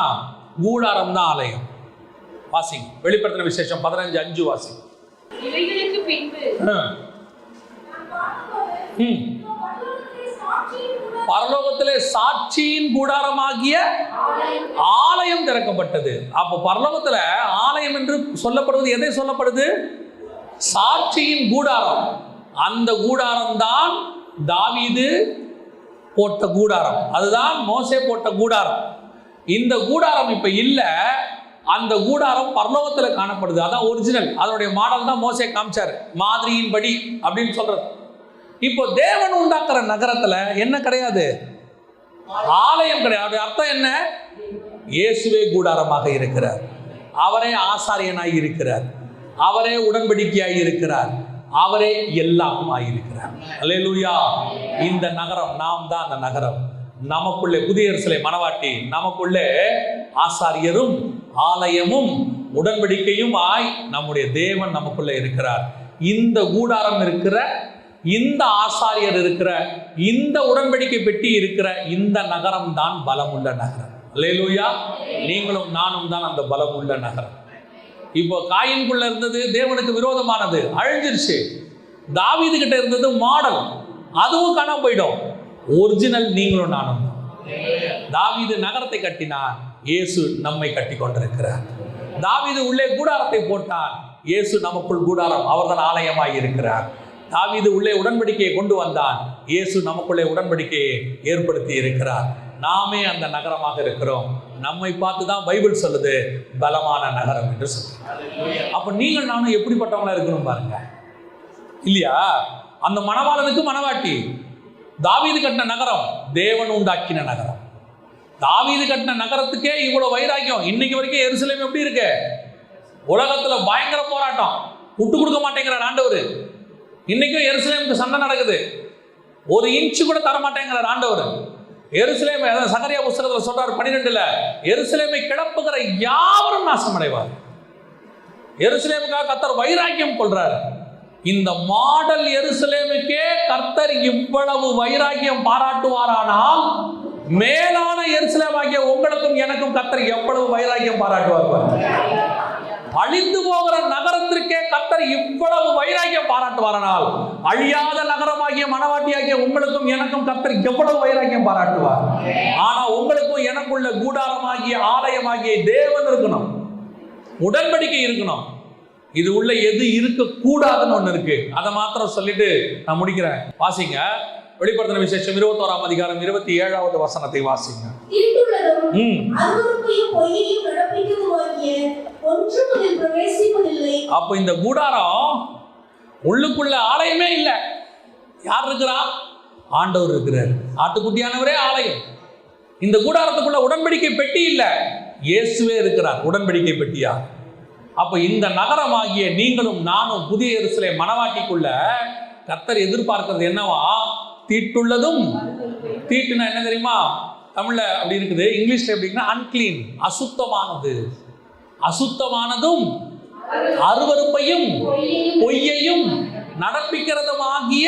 கூடாரம் தான் ஆலயம். வாசிங்க, வெளிப்படுத்தின விசேஷம் 15:5 வாசிங்க. பரலோகத்திலே சாட்சியின் கூடாரமாகிய ஆலயம் திறக்கப்பட்டது. அப்போ பரலோகத்துல ஆலயம் என்று சொல்லப்படுவது எதை சொல்லப்படுது? சாட்சியின் கூடாரம். அந்த கூடாரம் தான் தாவீது போட்ட கூடாரம், அதுதான் மோசே போட்ட கூடாரம். இந்த கூடாரம் இப்ப இல்ல, அந்த கூடாரம் பரலோகத்தில் காணப்படுது. அதான் ஒரிஜினல். அதனுடைய மாடல் தான் மோசே காமிச்சார், மாதிரியின் படி அப்படின்னு சொல்றது. இப்போ தேவன் உண்டாக்குற நகரத்துல என்ன கிடையாது? ஆலயம் கிடையாது. அர்த்தம் என்ன? இயேசுவே கூடாரமாக இருக்கிறார், அவரே ஆசாரியனாய் இருக்கிறார், அவரே உடன்படிக்கையாய் இருக்கிறார், அவரே எல்லாம் ஆயிருக்கிறார். அல்லேலூயா. இந்த நகரம் நாம் தான் அந்த நகரம். நமக்குள்ளே புதிய எருசலேம் மணவாட்டி, நமக்குள்ளே ஆசாரியரும் ஆலயமும் உடன்படிக்கையும் ஆய் நம்முடைய தேவன் நமக்குள்ளே இருக்கிறார். இந்த கூடாரம் இருக்கிற, இந்த ஆசாரியர் இருக்கிற, இந்த உடன்படிக்கை பெட்டி இருக்கிற இந்த நகரம் தான் பலமுள்ள நகரம். அல்லேலூயா. நீங்களும் நானும் தான் அந்த பலமுள்ள நகரம். இப்போ காயின்குள்ள இருந்தது தேவனுக்கு விரோதமானது, அழிஞ்சிருச்சு. தாவீது கிட்ட இருந்தது மாடல், அதுவும் காணாம போயிடும். ஒரிஜினல் நீங்களும் நானும். தாவீது நகரத்தை கட்டினார், இயேசு நம்மை கட்டி கொண்டிருக்கிறார். தாவீது உள்ளே கூடாரத்தை போட்டார், இயேசு நமக்குள் கூடாரம், அவர்தான் ஆலயமாய் இருக்கிறார். தாவீது உள்ளே உடன்படிக்கையை கொண்டு வந்தான், இயேசு நமக்குள்ளே உடன்படிக்கையை ஏற்படுத்தி இருக்கிறார். நாமே அந்த நகரமாக இருக்கிறோம். நம்மை பார்த்து தான் பைபிள் சொல்லுது பலமான நகரம் என்று சொல்லுது. அப்ப நீங்கள் நானும் எப்படிப்பட்டவங்களா இருக்கணும் பாருங்க, இல்லையா? அந்த மணவாளனுக்கு மணவாட்டி. தாவீது கட்டின நகரம் தேவன் உண்டாக்கின நகரம். தாவீது கட்டின நகரத்துக்கே இவ்வளவு வைராக்கியம். இன்னைக்கு வரைக்கும் எருசலேம் எப்படி இருக்கு? உலகத்துல பயங்கர போராட்டம், விட்டு கொடுக்க மாட்டேங்கிறார் ஆண்டவர். இன்னைக்கும் எருசலேமுக்கு சண்டை நடக்குது, ஒரு இன்ச்சு கூட தர மாட்டேங்கிறார் ஆண்டவர். எருசலேமை, சகரியா புஸ்தகத்தில் சொல்றாரு 12ல், எருசலேமை கிளப்புகிற யாவரும் நாசம் அடைவார். எருசலேமுக்காக கர்த்தர் வைராக்கியம் கொள்றார். இந்த மாடல் எருசலேமுக்கே கர்த்தர் இவ்வளவு வைராக்கியம் பாராட்டுவாரானால் மேலான எருசலேமாகிய உங்களுக்கும் எனக்கும் கர்த்தர் எவ்வளவு வைராக்கியம் பாராட்டுவார். அழிந்து போகிற நகரத்திற்கே கர்த்தர் இவ்வளவு வைராக்கியம் பாராட்டுவாரானால் அழியாத நகரமாகிய மனவாட்டியாகிய உங்களுக்கும் எனக்கும் கர்த்தர் எவ்வளவு வைராக்கியம் பாராட்டுவார். ஆனா உங்களுக்கும் எனக்குள்ள கூடாரமாகிய ஆலயமாகிய தேவன் இருக்கணும், உடன்படிக்கை இருக்கணும். இது உள்ள எது இருக்க கூடாதுன்னு ஒண்ணு இருக்கு. அதை மாத்திரம் சொல்லிட்டு நான் முடிக்கிறேன். வாசிங்க வெளிப்படுத்தின விசேஷம் 21ஆம் அதிகாரம் 27வது வசனத்தை வாசிங்க. அப்ப இந்த கூடாரம் உள்ளுக்குள்ள ஆலயமே இல்ல. யார் இருக்கிறா? ஆண்டவர் இருக்கிறார். ஆட்டுக்குட்டியானவரே ஆலயம். இந்த கூடாரத்துக்குள்ள உடன்படிக்கை பெட்டி இல்ல, இயேசுவே இருக்கிறார் உடன்படிக்கை பெட்டியா. அப்ப இந்த நகரமாகிய நீங்களும் நானும் புதிய எருசலேம் மனவாட்டிக்குள்ள கர்த்தர் எதிர்பார்க்கிறது என்னவா? தீட்டுள்ளதும், தீட்டுனா என்ன தெரியுமா? தமிழ்ல அப்படி இருக்குது, இங்கிலீஷ்ல எப்படின்னா அன்கிளீன், அசுத்தமானது, அசுத்தமானதும் அருவருப்பையும் பொய்யையும் நடப்பிக்கிறதுமாகிய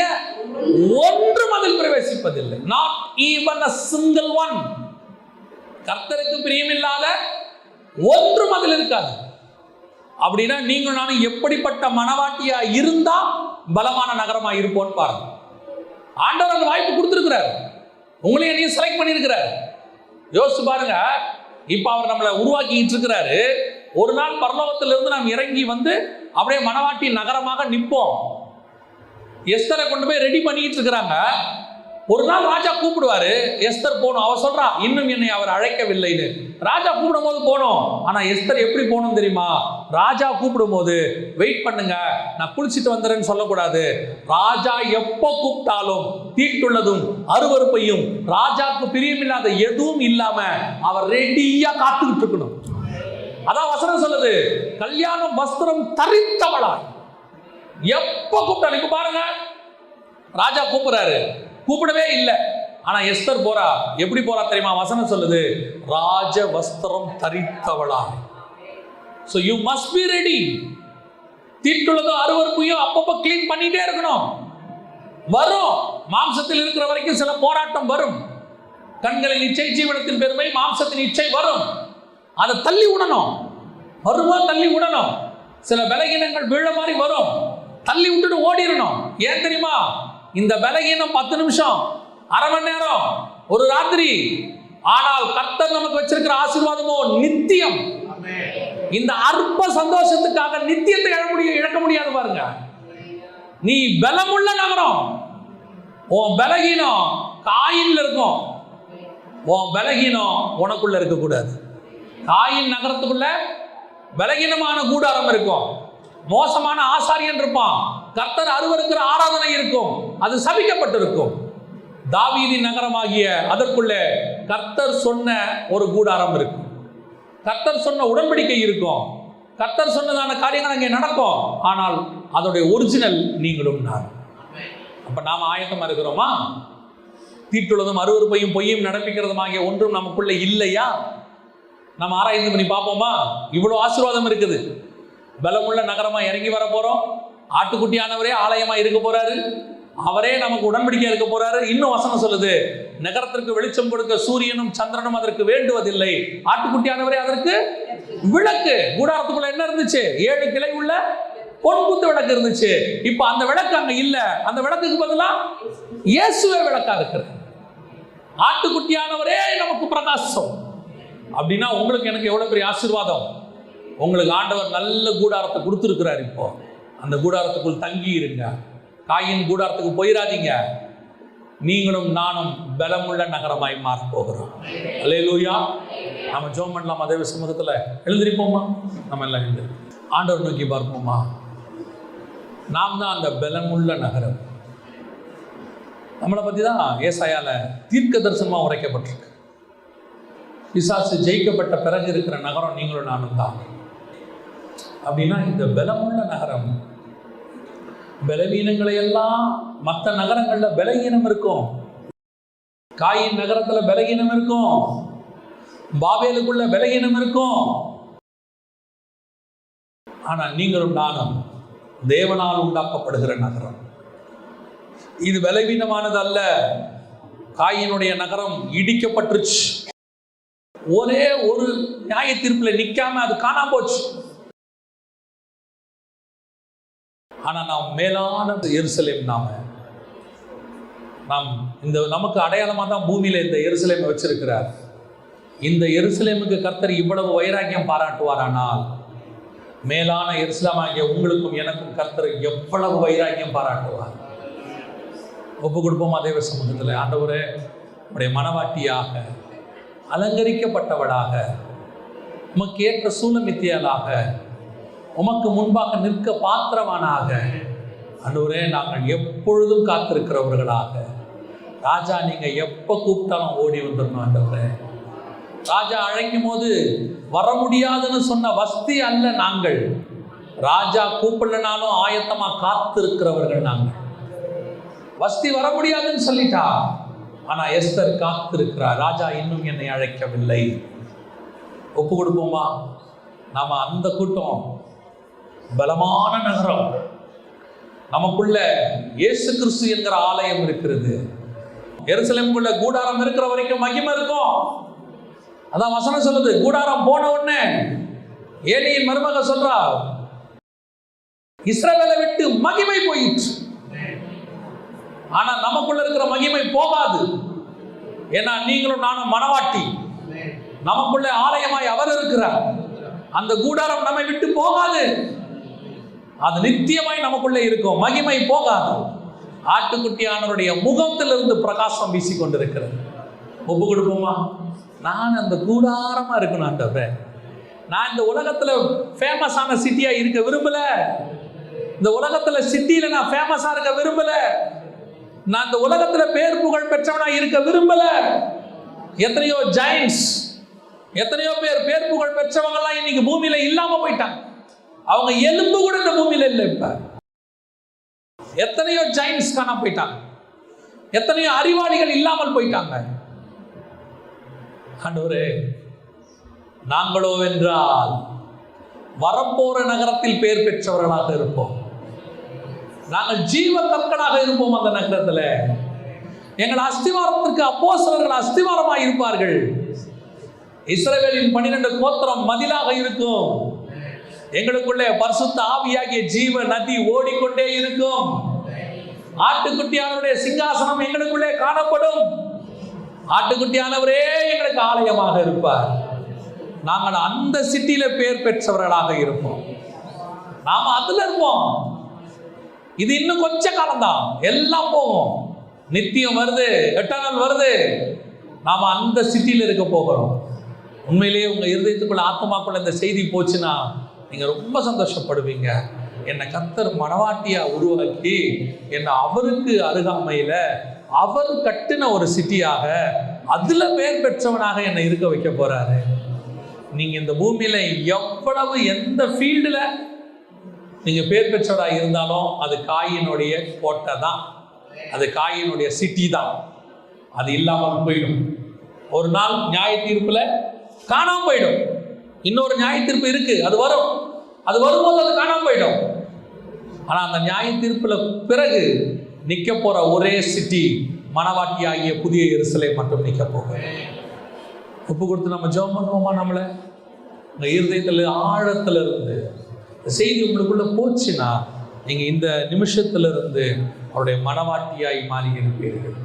ஒன்றும் அதில் பிரவேசிப்பதில்லை. Not even a single one. கர்த்தருக்கு பிரியமில்லாத ஒன்றும் அதில் இருக்காது. அப்படின்னா நீங்க நானும் எப்படிப்பட்ட மனவாட்டியா இருந்தா பலமான நகரமா இருப்போம் பாருங்க. ஆண்டவர் அந்த வாய்ப்பு கொடுத்திருக்கிறார், உங்களையும் என்னையும் செலக்ட் பண்ணியிருக்கிறார். யோசிச்சு பாருங்க, இப்ப அவர் நம்மளை உருவாக்கிட்டு இருக்கிறாரு. ஒரு நாள் பரலோகத்திலிருந்து நாம் இறங்கி வந்து அப்படியே மனவாட்டி நகரமாக நிற்போம். எஸ்தரை கொண்டு போய் ரெடி பண்ணிட்டு இருக்கிறாங்க. ஒரு நாள் ராஜா கூப்பிடுவாரு, எஸ்தர் போகணும். அவ சொல்றா, இன்னும் என்னை அவர் அழைக்கவில்லைன்னு. ராஜா கூப்பிடும் போது போனோம். ஆனா எஸ்தர் எப்படி போகணும் தெரியுமா? ராஜா கூப்பிடும் போது வெயிட் பண்ணுங்க, நான் குளிச்சுட்டு வந்துறேன்னு சொல்லக்கூடாது. ராஜா எப்போ கூப்பிட்டாலும் தீட்டுள்ளதும் அருவருப்பையும் ராஜாவுக்கு பிரியமில்லாத எதுவும் இல்லாம அவர் ரெடியா காத்துக்கிட்டு இருக்கணும். அதான் வசனம் சொல்லுது, கல்யாணம் வஸ்திரம் தரித்தவளாய். எப்ப கூப்பிட்டாலும், இப்ப பாருங்க, ராஜா கூப்பிடுறாரு, கூப்பிடவே இல்லை. ஆனா எஸ்தர் போறா. எப்படி போறா தெரியுமா? வசனம் சொல்லுது, ராஜ வஸ்திரம் தரித்தவளா. So you must be ready. தீட்டுள்ளதும் அருவருப்பையும் அப்பப்போ கிளீன் பண்ணிட்டே இருக்கணும். வரும், மாம்சத்தில் இருக்கிற வரைக்கும் சில போராட்டம் வரும். கண்களின் இச்சை ஜீவனத்தின் பெருமை, மாம்சத்தின் இச்சை வரும். அதை தள்ளி விடணும். வருமா தள்ளி விடணும். சில பலகீனங்கள் வீழ மாதிரி வரும், தள்ளி விட்டுட்டு ஓடிடணும். ஏன் தெரியுமா? இந்த பலகீனம் 10 நிமிஷம், அரை மணி நேரம், ஒரு ராத்திரி. ஆனால் கர்த்தர் நமக்கு வச்சிருக்கிற ஆசீர்வாதமோ நித்தியம். இந்த அற்ப சந்தோஷத்துக்காக நித்தியத்தை இழக்க முடியாது பாருங்க. நீ பலமுள்ள நகரம். உன் பலகீனம் காயின்ல இருக்கும், உன் பலகீனம் உனக்குள்ள இருக்கக்கூடாது. காயின் நகரத்துக்குள்ள பலகீனமான கூடாரம் இருக்கும், மோசமான ஆசாரியன் இருப்பான், கர்த்தர் அருவருக்கிற ஆராதனை இருக்கும், அது சபிக்கப்பட்டிருக்கும். தாவீதின் நகரமாகிய அதற்குள்ள கர்த்தர் சொன்ன ஒரு கூடாரம் இருக்கும், கர்த்தர் சொன்ன உடன்படிக்கை இருக்கும், கர்த்தர் சொன்னதான காரியங்கள் அங்கே நடக்கும். ஆனால் அதோடைய ஒரிஜினல் நீங்களும் நான். அப்ப நாம ஆயத்தமா இருக்கிறோமா? தீட்டுள்ளதும் அருவருப்பையும் பொய்யும் நடப்பிக்கிறதுமாகிய ஒன்றும் நமக்குள்ள இல்லையா? நம்ம ஆராய்ந்து பண்ணி பார்ப்போமா? இவ்வளவு ஆசீர்வாதம் இருக்குது. பலமுள்ள நகரமா இறங்கி வர போறோம். ஆட்டுக்குட்டியானவரே ஆலயமா இருக்க போறாரு. அவரே நமக்கு உடன்படிக்கை இருக்க போறாரு. இன்னும் வசனம் சொல்லுது, நகரத்திற்கு வெளிச்சம் கொடுக்க சூரியனும் சந்திரனும் அதற்கு வேண்டுவதில்லை, ஆட்டுக்குட்டியானவரே அதற்கு விளக்கு. கூடாரத்துக்குள்ள என்ன இருந்துச்சு? 7 கிளை உள்ள பொன்குத்து விளக்கு இருந்துச்சு. இப்ப அந்த விளக்கு அங்க இல்ல. அந்த விளக்குக்கு பதிலா இயேசுவே விளக்கா இருக்கிறார். ஆட்டுக்குட்டியானவரே நமக்கு பிரகாசம். அப்படின்னா உங்களுக்கு எனக்கு எவ்வளவு பெரிய ஆசீர்வாதம். உங்களுக்கு ஆண்டவர் நல்ல கூடாரத்தை கொடுத்துருக்கிறார். இப்போ அந்த கூடாரத்துக்குள் தங்கி இருங்க. காயின் கூடாரத்துக்கு போயிடாதீங்க. நீங்களும் நானும் பலமுள்ள நகரமாய் மாற போகிறோம். அல்லேலூயா. நம்ம ஜெபம் பண்ணலாம். அதே சமூகத்தில் எழுந்திருப்போமா? நம்ம எல்லாம் எழுந்து ஆண்டவர் நோக்கி பார்ப்போமா? நாம் தான் அந்த பலமுள்ள நகரம். நம்மளை பற்றி தான் ஏசாயால தீர்க்க தரிசனமாக உரைக்கப்பட்டிருக்கு. பிசாசு ஜெயிக்கப்பட்ட பிறகு இருக்கிற நகரம் நீங்களும் நானும் தான். அப்படின்னா இந்த பலமுள்ள நகரம், பலவீனங்களை எல்லாம் மற்ற நகரங்கள்ல பலகீனம் இருக்கும். காயின் நகரத்துல பலகீனம் இருக்கும், பாபேலுக்குள்ள பலகீனம் இருக்கும். ஆனா நீங்களும் நானும் தேவனால் உண்டாக்கப்படுகிற நகரம். இது பலவீனமானது அல்ல. காயினுடைய நகரம் இடிக்கப்பட்டுருச்சு. ஒரே ஒரு நியாய தீர்ப்புல நிக்காம அது காணாம போச்சு. ஆனா நாம் மேலான எருசலேம், நாம் இந்த நமக்கு அடையாளமா தான் பூமியில இந்த எருசலேமை வச்சிருக்கிறார். இந்த எருசலேமுக்கு கர்த்தர் இவ்வளவு வைராக்கியம் பாராட்டுவாரானால், மேலான எருசலேமாகிய உங்களுக்கும் எனக்கும் கர்த்தர் எவ்வளவு வைராக்கியம் பாராட்டுவார். ஒப்பு கொடுப்போம் தேவ சமூகத்தில். ஆண்டவரே, உடைய மனவாட்டியாக அலங்கரிக்கப்பட்டவளாக, உமக்கு ஏற்ற சூலமித்தியலாக, உமக்கு முன்பாக நிற்க பாத்திரவானாக ஆண்டவரே நாங்கள் எப்பொழுதும் காத்திருக்கிறவர்களாக. ராஜா நீங்க எப்ப கூப்பிட்டாலும் ஓடி வந்துடணும் ஆண்டவரே. ராஜா அழைக்கும் போது வர முடியாதுன்னு சொன்ன வஸ்தி அல்ல நாங்கள். ராஜா கூப்பிடலனாலும் ஆயத்தமா காத்திருக்கிறவர்கள் நாங்கள். வஸ்தி வர முடியாதுன்னு சொல்லிட்டா, ஆனா எஸ்தர் காத்திருக்கிறார். ராஜா இன்னும் என்னை அழைக்கவில்லை. ஒப்பு கொடுப்போமா? நாம அந்த கூட்டம், பலமான நகரம், நமக்குள்ள இயேசு கிறிஸ்து என்கிற ஆலயம் இருக்கிறது. எருசலேமுக்குள்ள கூடாரம் இருக்கிற வரைக்கும் மகிமை இருக்கும். அதான் வசனம் சொல்லுது. கூடாரம் போன உடனே ஏலியின் மருமக சொல்றா, இஸ்ரவேலை விட்டு மகிமை போயிற்று. ஆனா நமக்குள்ள இருக்கிற மகிமை போகாது. ஏன்னா நீங்களும் நானும் மனவாட்டி, நமக்குள்ள ஆலயமாய் அவர் இருக்கிறார். அந்த கூடாரம் நம்மை விட்டு போகாது. அது நித்தியமாய் நமக்குள்ளே இருக்கும். மகிமை போகாது. ஆட்டுக்குட்டியானவருடைய முகத்திலிருந்து பிரகாசம் வீசிக்கொண்டிருக்கிறது. ஒப்பு கொடுப்போமா? நான் அந்த கூடாரமா இருக்கணும் ஆண்டவரே. நான் இந்த உலகத்துல ஃபேமஸான சிட்டியா இருக்க விரும்பல. இந்த உலகத்துல சிட்டியில நான் ஃபேமஸா இருக்க விரும்பல. நான் இந்த உலகத்துல பேர் புகழ் பெற்றவனா இருக்க விரும்பல. எத்தனையோ ஜெயின்ஸ், எத்தனையோ பேர் புகழ் பெற்றவங்க எல்லாம் இன்னைக்கு பூமியில இல்லாம போயிட்டாங்க. அவங்க எலும்பு கூட இந்த பூமியில இல்லை. இப்ப எத்தனையோ ஜெயின்ஸ் காணாம போயிட்டாங்க. எத்தனையோ அறிவாளிகள் இல்லாமல் போயிட்டாங்க. ஆண்டவரே, நாங்களோ என்றால் வரப்போற நகரத்தில் பேர் பெற்றவர்களாக இருப்போம். நாங்கள் ஜீவ கற்களாக இருப்போம். அந்த நகரத்துல எங்கள் அஸ்திவாரத்திற்கு அப்போஸ்தலர்கள் அஸ்திவாரமாக இருப்பார்கள். இஸ்ரவேலின் 12 கோத்திரம் மதிலாக இருக்கும். எங்களுக்குள்ளே பரிசுத்த ஆவியாகிய ஜீவ நதி ஓடிக்கொண்டே இருக்கும். ஆட்டுக்குட்டியானவருடைய சிங்காசனம் எங்களுக்குள்ளே காணப்படும். ஆட்டுக்குட்டியானவரே எங்களுக்கு ஆலயமாக இருப்பார். நாங்கள் அந்த சிட்டியில பேர் பெற்றவர்களாக இருப்போம். நாம அதுல இருப்போம். இது இன்னும் கொஞ்ச காலம்தான், எல்லாம் போகும். நித்தியம் வருது, எட்டர்னல் வருது. நாம அந்த சிட்டியில இருக்க போகிறோம். உண்மையிலேயே உங்க இருதயத்துக்குள்ள ஆத்மாக்குள்ள இந்த செய்தி போச்சுன்னா நீங்க ரொம்ப சந்தோஷப்படுவீங்க. என்னை கர்த்தர் மனவாட்டியா உருவாக்கி என்னை அவருக்கு அருகாமையில அவர் கட்டின ஒரு சிட்டியாக, அதுல பேர் பெற்றவனாக என்னை இருக்க வைக்க போறாரு. நீங்க இந்த பூமியில எவ்வளவு எந்த ஃபீல்டுல நீங்க பேர் பெற்றவராக இருந்தாலும் அது காயினுடைய கோட்டை தான், அது காயினுடைய சிட்டி தான். அது இல்லாமல் போயிடும். ஒரு நாள் நியாய தீர்ப்புல காணாம போயிடும். இன்னொரு நியாய தீர்ப்பு இருக்கு, அது வரும். அது வரும்போது அது காணாம போயிடும். ஆனா அந்த நியாய தீர்ப்புல பிறகு நிக்க போற ஒரே சிட்டி மனவாட்டி ஆகிய புதிய எருசலேம் மட்டும் நிக்க போகும். ஒப்பு கொடுத்து நம்ம ஜெபம் பண்ணுவோமா? நம்மள உங்க இருதயத்துல ஆழத்துல இருந்து செய்தி உங்களுக்குள்ள போச்சுன்னா நீங்க இந்த நிமிஷத்துல இருந்து அவருடைய மனவாட்டியாய் மாறி இருப்பீர்கள்.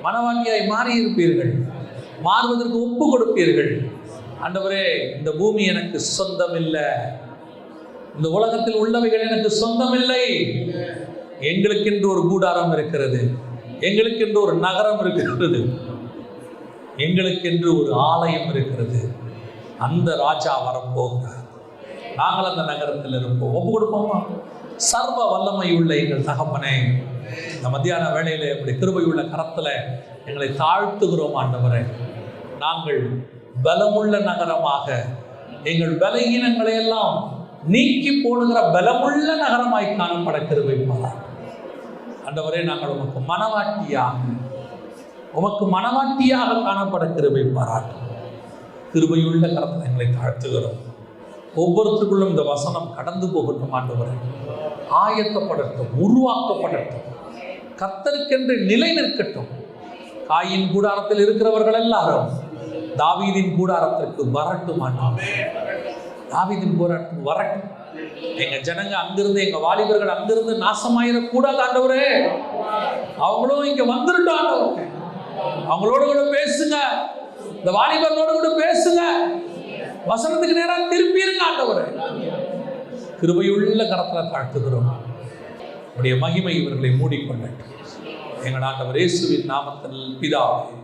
மனவாட்டியாய் மாறி இருப்பீர்கள். மாறுவதற்கு ஒப்பு கொடுப்பீர்கள். ஆண்டவரே, இந்த பூமி எனக்கு சொந்தம் இல்லை, இந்த உலகத்தில் உள்ளவைகள் எனக்கு சொந்தம் இல்லை. எங்களுக்கென்று ஒரு கூடாரம் இருக்கிறது, எங்களுக்கென்று ஒரு நகரம் இருக்கிறது, எங்களுக்கென்று ஒரு ஆலயம் இருக்கிறது. அந்த ராஜா வரப்போகிறார். நாங்கள் அந்த நகரத்தில் இருப்போம். ஒப்பு கொடுப்போமா? சர்வ வல்லமை உள்ள எங்கள் தகப்பனே, இந்த மத்தியான வேளையில இப்படி கிருபை உள்ள கரத்துல எங்களை தாழ்த்துகிறோம். ஆண்டவரே, நாங்கள் பலமுள்ள நகரமாக, எங்கள் பலகீனங்களை எல்லாம் நீக்கி போடுகிற பலமுள்ள நகரமாய் காணப்பட கிருபை பாராட்டும். ஆண்டவரே, நாங்கள் உமக்கு மனவாட்டியாக காணப்பட கிருபை பாராட்டும். கிருபையுள்ள கரத்தில் எங்களை தாழ்த்துகிறோம். ஒவ்வொருத்தருக்குள்ளும் இந்த வசனம் கடந்து போகட்டும் ஆண்டவரே. ஆயத்தப்படட்டும், உருவாக்கப்படட்டும், கர்த்தருக்கென்று நிலை நிற்கட்டும். காயின் கூடாரத்தில் இருக்கிறவர்கள் எல்லாரும் தாவீதின் கூடாரத்திற்கு வரட்டும் ஆண்டவரே. தாவீதின் கூடாரத்துக்கு வரட்டும். எங்க ஜனங்க அங்கிருந்து, எங்க வாலிபர்கள் அங்கிருந்து நாசமாயிடக்கூடாது ஆண்டவரே. அவங்களும் இங்க வந்துருட்டோம் ஆண்டவரே. அவங்களோட கூட பேசுங்க, இந்த வாலிபர்களோட கூட பேசுங்க, வசனத்துக்கு நேரா திருப்பிடுங்க ஆண்டவரே. கிருபையுள்ள கரத்துல தாழ்த்துகிறோம். உடைய மகிமை இவர்களை மூடிக்கொள்ளட்டும். எங்கள் ஆண்டவர் இயேசுவின் நாமத்தில் பிதாவே.